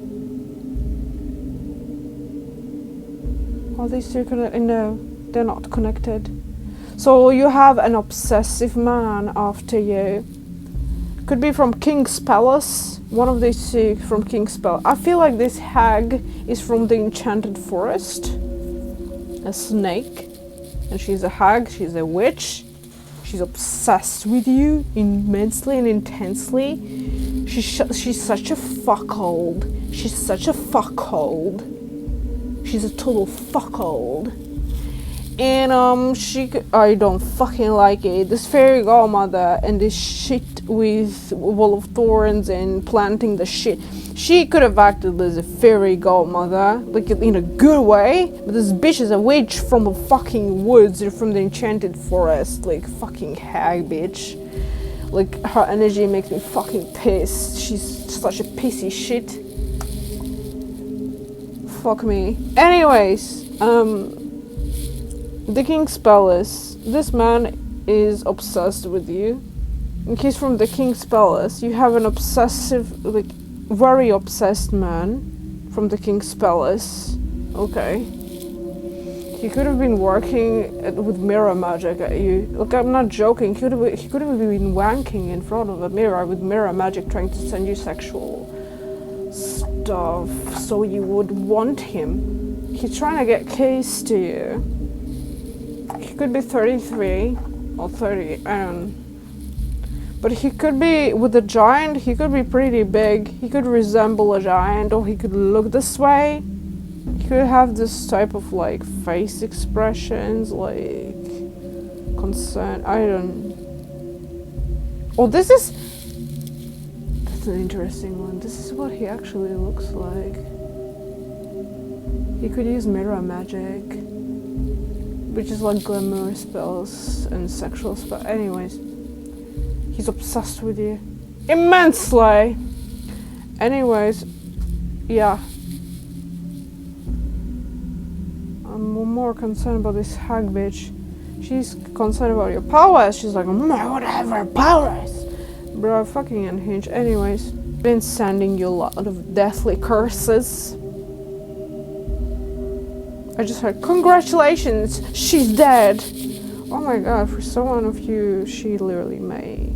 Are these two connected? No, they're not connected. So you have an obsessive man after you. Could be from King's Palace. One of these two from King's Palace. I feel like this hag is from the Enchanted Forest. A snake. And she's a hag, she's a witch. She's obsessed with you immensely and intensely. She's such a fuckhold. She's such a fuckhold. She's a total fuckhold. And I don't fucking like it. This fairy godmother and this shit with Wall of Thorns and planting the shit. She could have acted as a fairy godmother, like in a good way, but this bitch is a witch from the fucking woods or from the Enchanted Forest, like fucking hag bitch. Like her energy makes me fucking pissed. She's such a pissy shit. Fuck me. Anyways, the King's Palace. This man is obsessed with you. And he's from the King's Palace. You have an obsessive, like, very obsessed man from the King's Palace. Okay. He could have been working with mirror magic at you. Look, I'm not joking. He could have been wanking in front of a mirror with mirror magic, trying to send you sexual stuff, so you would want him. He's trying to get case to you. He could be 33 or 30, I don't know. But he could be, with a giant, he could be pretty big. He could resemble a giant, or he could look this way. He could have this type of like face expressions, like concern. I don't. Oh, that's an interesting one. This is what he actually looks like. He could use mirror magic, which is like glamour spells and sexual spells. Anyways. He's obsessed with you. Immensely! Anyways, yeah. I'm more concerned about this hag bitch. She's concerned about your powers. She's like, whatever, powers! Bro, fucking unhinged. Anyways, been sending you a lot of deathly curses. I just heard, congratulations, she's dead! Oh my god, for someone of you, she literally made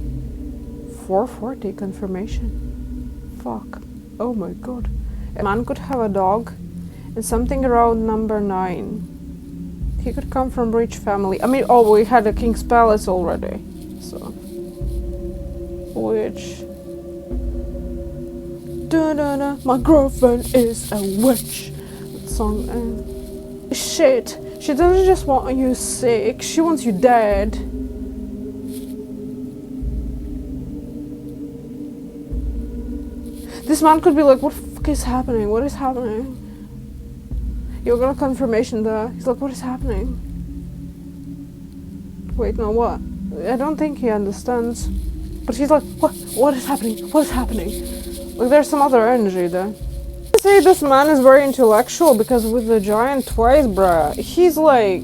440 confirmation. Fuck. Oh my god. A man could have a dog and something around number 9. He could come from rich family. I mean, oh, we had a king's palace already. So. Which. Da-da-da, my girlfriend is a witch. That song. Shit. She doesn't just want you sick, she wants you dead. This man could be like, what the fuck is happening? What is happening? You got a confirmation there. He's like, what is happening? Wait, no, what? I don't think he understands. But he's like, what is happening? What is happening? Like, there's some other energy there. I say this man is very intellectual because with the giant twice, bruh, he's like,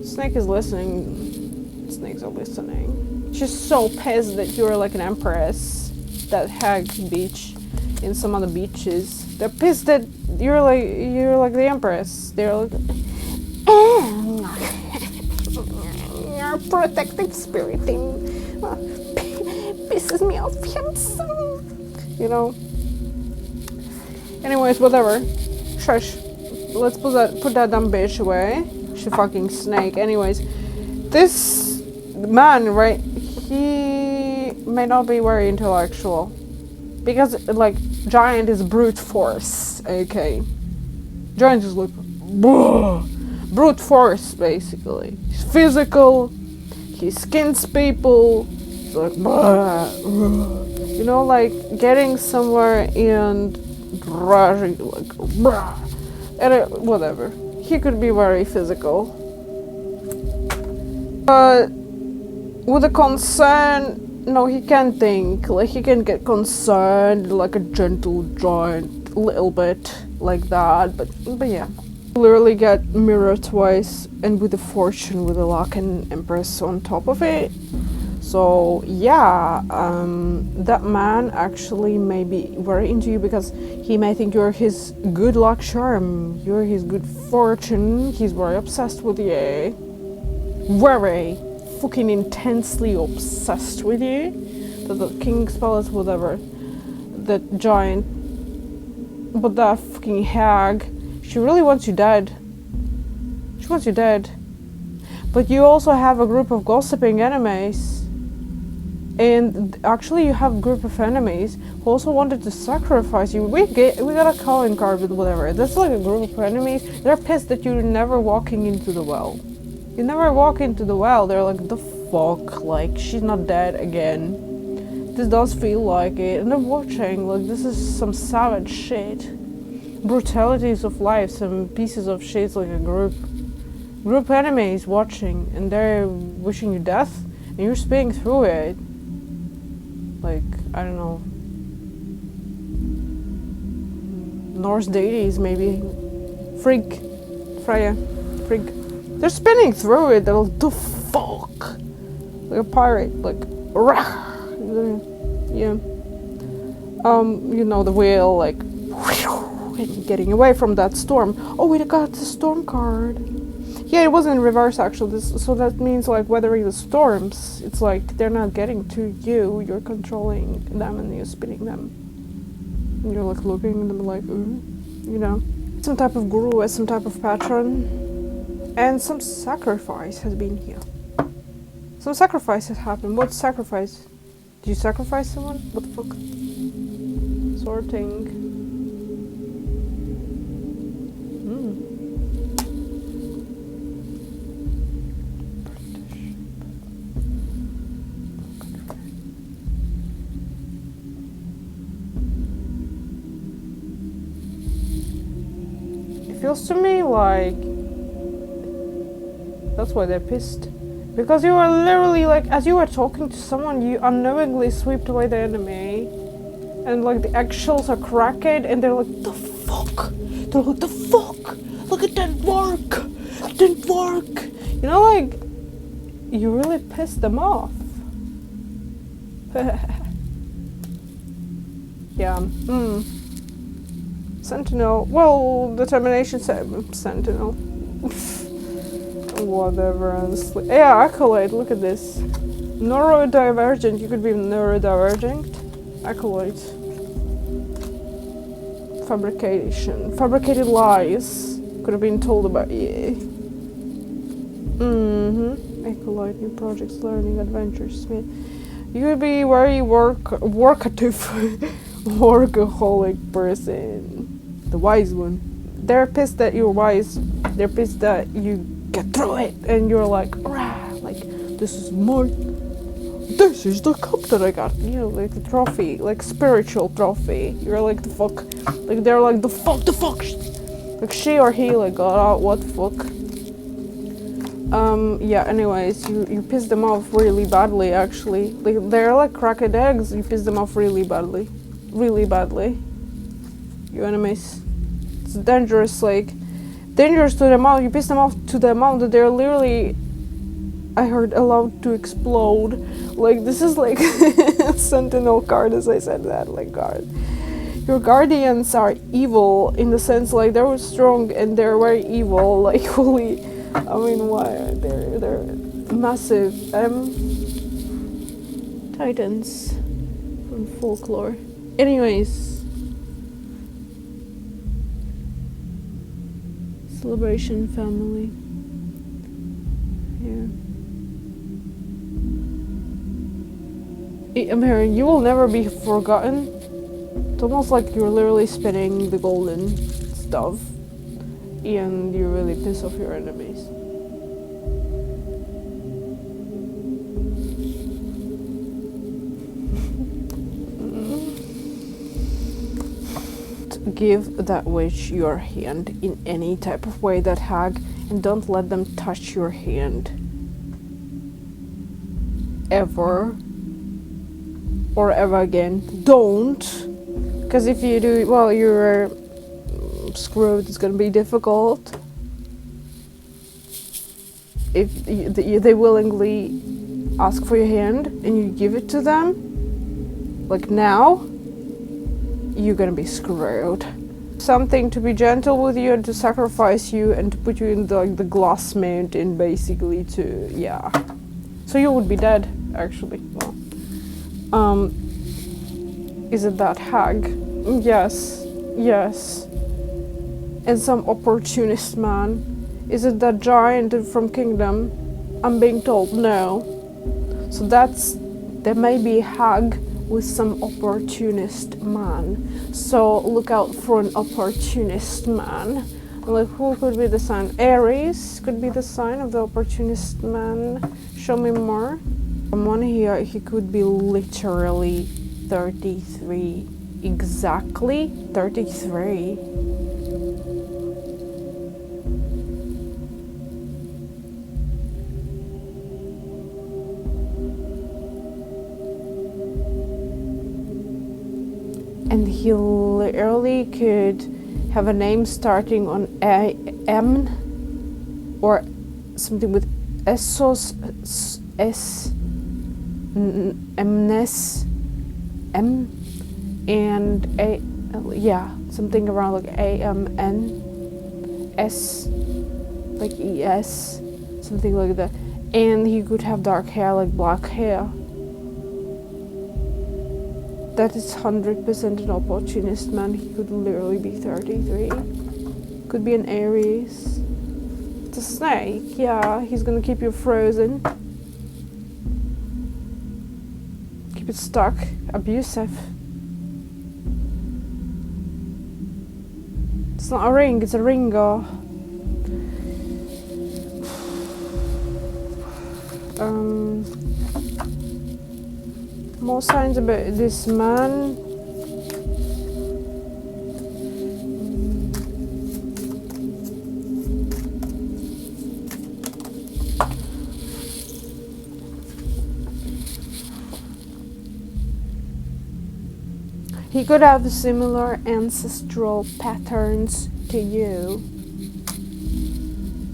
Snake is listening. Snakes are listening. She's so pissed that you're like an empress. That hag beach in some other beaches. They're pissed that you're like the empress. They're like, your protective spirit thing pisses me off, handsome. You know. Anyways, whatever. Shush. Let's put that dumb bitch away. She fucking snake. Anyways, this man, right? He may not be very intellectual because, like, giant is brute force. Okay, giant is like brute force, basically. He's physical. He skins people. He's like, you know, like getting somewhere and rushing, like, and whatever. He could be very physical, but with a concern, no, he can't think. Like, he can get concerned, like a gentle giant, a little bit like that. But yeah, literally get mirror twice, and with the fortune, with the luck and empress on top of it. So yeah, that man actually may be very into you because he may think you're his good luck charm, you're his good fortune. He's very obsessed with you, very fucking intensely obsessed with you. The king's palace, whatever, that giant, but that fucking hag, she really wants you dead. She wants you dead. But you also have a group of gossiping enemies. And actually you have a group of enemies who also wanted to sacrifice you. We got a calling card with whatever. That's like a group of enemies. They're pissed that you're never walking into the well. You never walk into the well. They're like, the fuck? Like, she's not dead again. This does feel like it. And they're watching. Like, this is some savage shit. Brutalities of life. Some pieces of shit, like a group enemies watching. And they're wishing you death. And you're spinning through it. Like, I don't know, Norse deities maybe. Freya. They're spinning through it. They're like, the fuck? Like a pirate, like, yeah. You know, the whale, like, getting away from that storm. Oh wait, I got the storm card. Yeah, it was in reverse actually. So that means like weathering the storms. It's like they're not getting to you. You're controlling them and you're spinning them. And you're like looking at them like, ooh, you know. Some type of guru, some type of patron, and some sacrifice has been here. Some sacrifice has happened. What sacrifice? Did you sacrifice someone? What the fuck? Sorting. It feels to me like that's why they're pissed. Because you were literally like, as you were talking to someone, you unknowingly swept away the enemy. And like the eggshells are cracked and they're like, the fuck? They're like, the fuck? Look, it didn't work. It didn't work. You know, like, you really pissed them off. Yeah. Sentinel. Well, determination Sentinel. Whatever, honestly. Yeah, Acolyte, look at this. Neurodivergent, you could be neurodivergent. Acolyte. Fabrication. Fabricated lies. Could have been told about you. Acolyte, new projects, learning, adventures. You could be very workative, workaholic person. The wise one. They're pissed that you're wise. They're pissed that you get through it. And you're like, rah, like, this is the cup that I got. You know, like the trophy, like spiritual trophy. You're like, the fuck. Like, they're like, the fuck. Like, she or he, like, got out, what the fuck. Yeah, anyways, you pissed them off really badly, actually. Like, they're like cracked eggs, you pissed them off really badly. Really badly. Your enemies. It's dangerous, like, dangerous to the amount, you pissed them off to the amount that they're literally, I heard, allowed to explode. Like, this is like Sentinel card, as I said that, like, guard. Your guardians are evil in the sense, like, they're strong and they're very evil, like, holy, I mean, why? They're massive. Titans from folklore. Anyways. Celebration family. Yeah. I'm hearing you will never be forgotten. It's almost like you're literally spinning the golden stuff and you really piss off your enemies. Give that witch your hand in any type of way that hag, and don't let them touch your hand. Ever. Or ever again. Don't. Because if you do, well, you're screwed. It's gonna be difficult. If they willingly ask for your hand and you give it to them, like now, you're gonna be screwed. Something to be gentle with you and to sacrifice you and to put you in the glass mountain, basically, to, yeah. So you would be dead, actually. Well, is it that hag? Yes. And some opportunist man. Is it that giant from Kingdom? I'm being told no. So there may be a hag with some opportunist man. So look out for an opportunist man. Like, who could be the sign? Aries could be the sign of the opportunist man. Show me more. Someone here, he could be literally 33. Exactly 33. And he literally could have a name starting on M or something with Essos, Mness, M, and A, yeah, something around like AMN, S, like ES, something like that. And he could have dark hair, like black hair. That is 100% an opportunist, man. He could literally be 33. Could be an Aries. It's a snake, yeah. He's gonna keep you frozen. Keep it stuck. Abusive. It's not a ring, it's a ringer. More signs about this man. He could have similar ancestral patterns to you.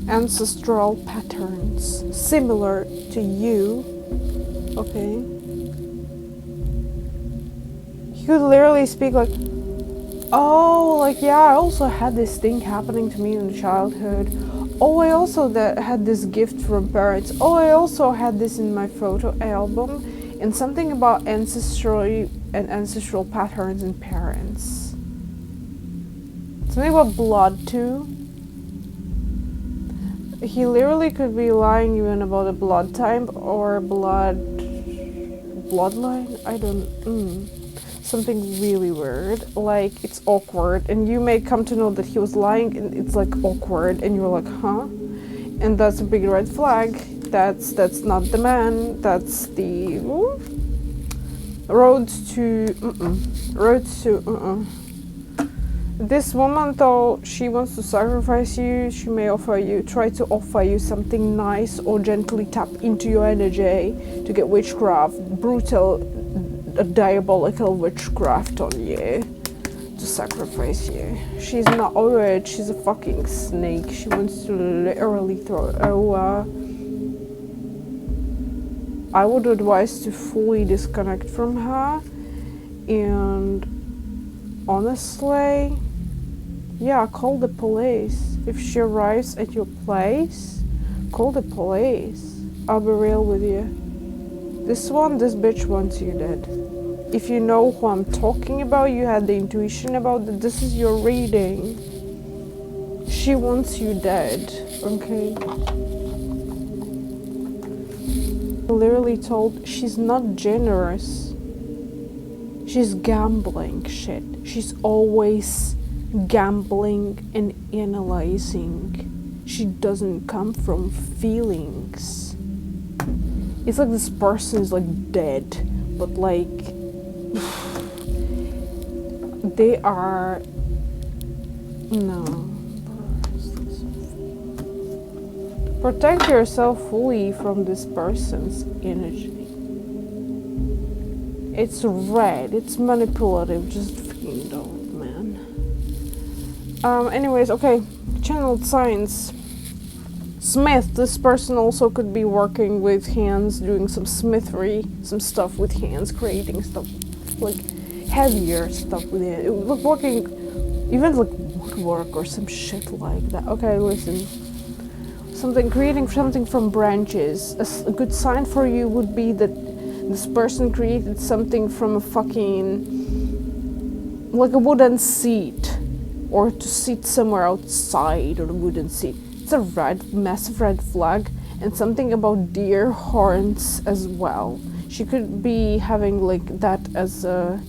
Ancestral patterns similar to you. Okay. He could literally speak like, oh, like, yeah, I also had this thing happening to me in childhood. Oh, I also had this gift from parents. Oh, I also had this in my photo album. And something about ancestry and ancestral patterns in parents. Something about blood too. He literally could be lying even about a blood type or bloodline. I don't. Something really weird. Like, it's awkward, and you may come to know that he was lying, and it's like awkward, and you're like, huh? And that's a big red flag. That's not the man. That's the road to. This woman, though, she wants to sacrifice you. She may try to offer you something nice or gently tap into your energy to get witchcraft, brutal, diabolical witchcraft on you, to sacrifice you. She's not a witch, she's a fucking snake. She wants to literally throw over. I would advise to fully disconnect from her, and honestly, yeah, call the police. If she arrives at your place, call the police. I'll be real with you. This bitch wants you dead. If you know who I'm talking about, you had the intuition about that, this is your reading. She wants you dead, okay? Literally told she's not generous. She's gambling shit. She's always gambling and analyzing. She doesn't come from feelings. It's like this person is like dead, but like they are no. Protect yourself fully from this person's energy. It's red, it's manipulative, just fucking don't, man. Anyways, okay. Channeled signs. Smith, this person also could be working with hands, doing some smithery, some stuff with hands, creating stuff, like heavier stuff with it. Like working, even like woodwork or some shit like that. Okay, listen. Creating something from branches. A good sign for you would be that this person created something from a fucking, like a wooden seat, or to sit somewhere outside on a wooden seat. It's a massive red flag, and something about deer horns as well. She could be having like that as a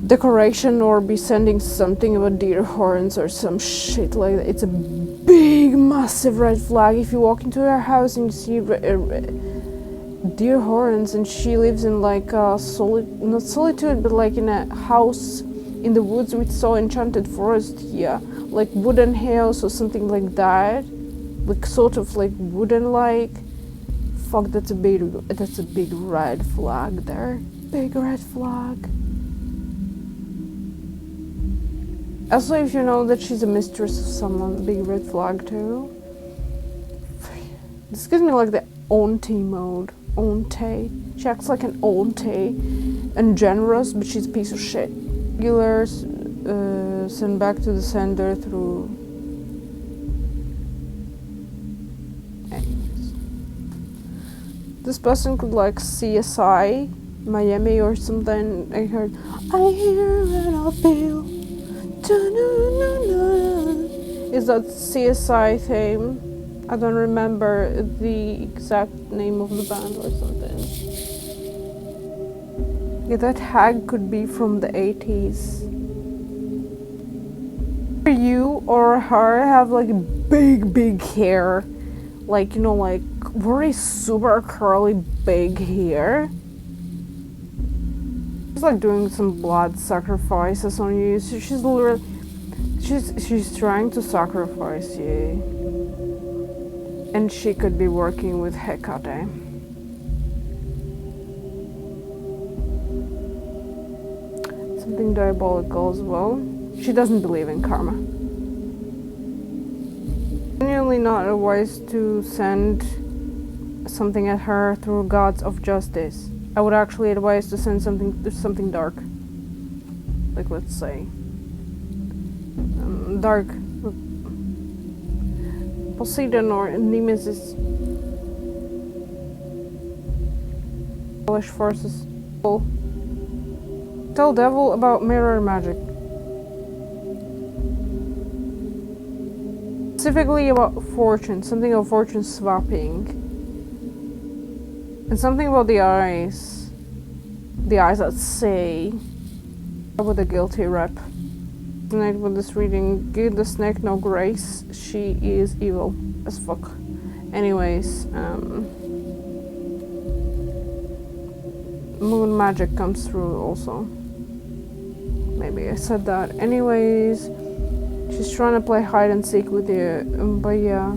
decoration, or be sending something about deer horns or some shit like that. It's a big, massive red flag. If you walk into her house and you see deer horns, and she lives in like a not solitude, but like in a house in the woods with so enchanted forest here, like wooden house or something like that, like sort of like wooden like. Fuck, that's a big red flag there. Big red flag. Also, if you know that she's a mistress of someone, big red flag too. This gives me like the auntie mode. Auntie. She acts like an auntie and generous, but she's a piece of shit. Dealers sent back to the sender through This person could like CSI Miami or something. I heard I hear and I feel. Is that CSI theme? I don't remember the exact name of the band or something. Yeah, that hag could be from the 80s. You or her have like big hair, like, you know, like very super curly big hair. She's like doing some blood sacrifices on you. So she's literally she's trying to sacrifice you, and she could be working with Hecate. Something diabolical as well. She doesn't believe in karma. Genuinely not advised to send something at her through gods of justice. I would actually advise to send something dark. Like, let's say dark Poseidon or Nemesis. Hellish forces. Tell devil about mirror magic. Specifically about fortune, something about fortune swapping. And something about the eyes. The eyes that say about the guilty rep. Tonight with this reading, give the snake no grace, she is evil as fuck. Anyways, moon magic comes through also. Maybe I said that. Anyways, she's trying to play hide and seek with you, but yeah.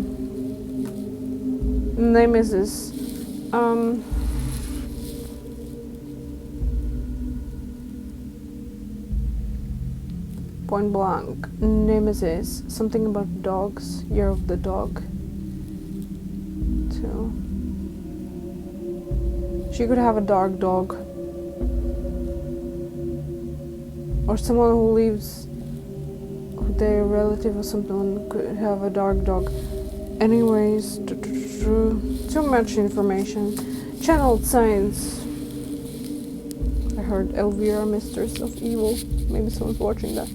Name is this. Point blank. Nemesis. Something about dogs. Year of the dog. Too. She could have a dark dog. Or someone who lives with their relative or something could have a dark dog. Anyways, too much information. Channeled Science. I heard Elvira, Mistress of Evil. Maybe someone's watching that.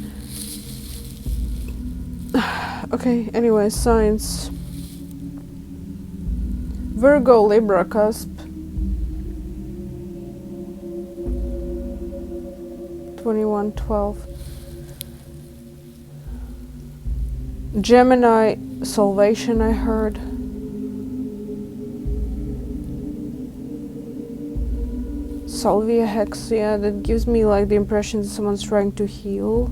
Okay, anyways, science. Virgo, Libra, cusp. 2112. Gemini, salvation, I heard. Salvia Hexia, that gives me like the impression that someone's trying to heal.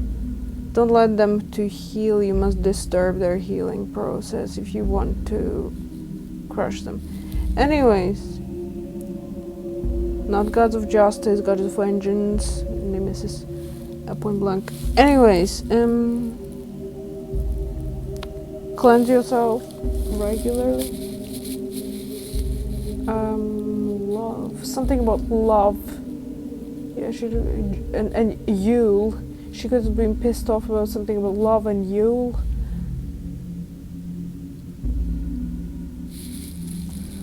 Don't let them to heal, you must disturb their healing process if you want to crush them. Anyways, not gods of justice, gods of vengeance, nemesis, point blank. Anyways, cleanse yourself regularly. Love, something about love. Yeah, she and Yule. She could have been pissed off about something about love and Yule.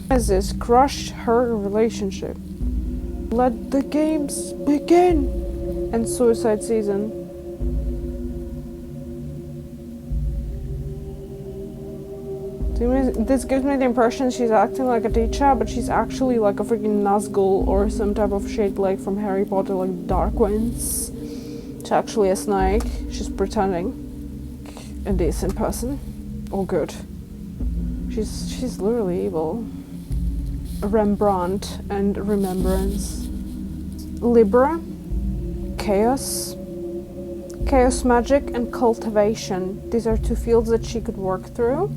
As this crushed her relationship. Let the games begin. And suicide season. This gives me the impression she's acting like a teacher, but she's actually like a freaking Nazgul or some type of shade like from Harry Potter, like Darkwings. She's actually a snake. She's pretending a decent person. Or good. She's literally evil. Rembrandt and Remembrance. Libra. Chaos. Chaos magic and cultivation. These are two fields that she could work through.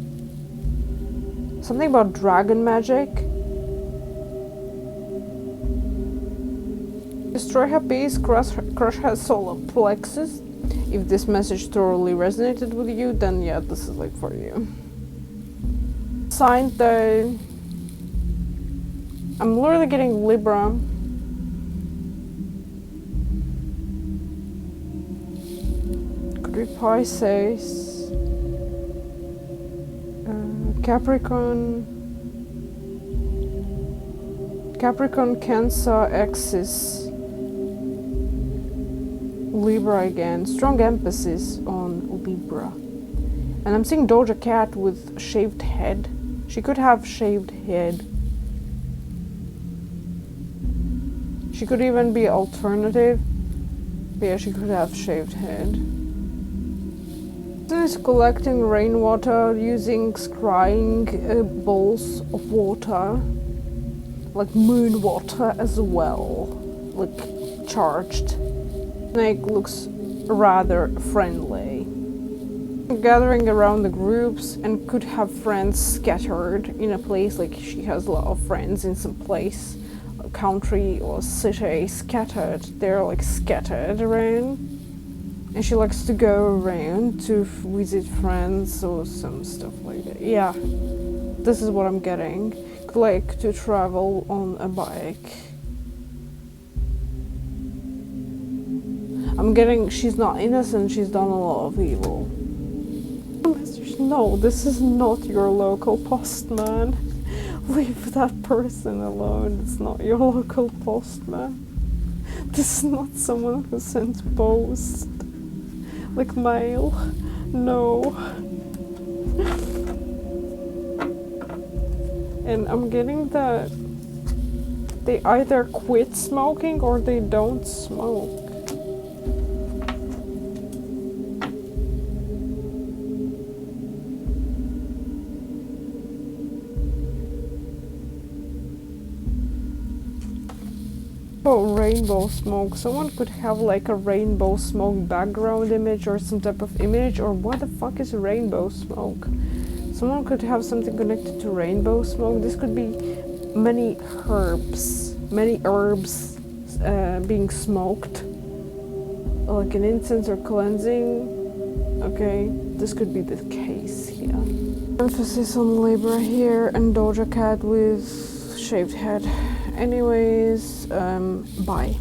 Something about dragon magic. Destroy her peace, crush her solar plexus. If this message thoroughly resonated with you, then yeah, this is like for you. Sign though. I'm literally getting Libra. Could be Pisces. Capricorn. Capricorn, Cancer, axis. Libra again. Strong emphasis on Libra. And I'm seeing Doja Cat with shaved head. She could have shaved head. She could even be alternative. But yeah, she could have shaved head. This is collecting rainwater using scrying balls of water. Like moon water as well. Like charged. Snake looks rather friendly. Gathering around the groups and could have friends scattered in a place, like she has a lot of friends in some place, a country or city scattered. They're like scattered around. And she likes to go around to visit friends or some stuff like that. Yeah, this is what I'm getting. Like to travel on a bike. I'm getting she's not innocent, she's done a lot of evil. No, this is not your local postman. Leave that person alone, it's not your local postman. This is not someone who sends post. Like mail. No. And I'm getting that they either quit smoking or they don't smoke. Oh, rainbow smoke. Someone could have like a rainbow smoke background image or some type of image, or what the fuck is rainbow smoke? Someone could have something connected to rainbow smoke. This could be many herbs being smoked, like an incense or cleansing. Okay, this could be the case here. Emphasis on Libra here, and Doja Cat with shaved head. Anyways, bye.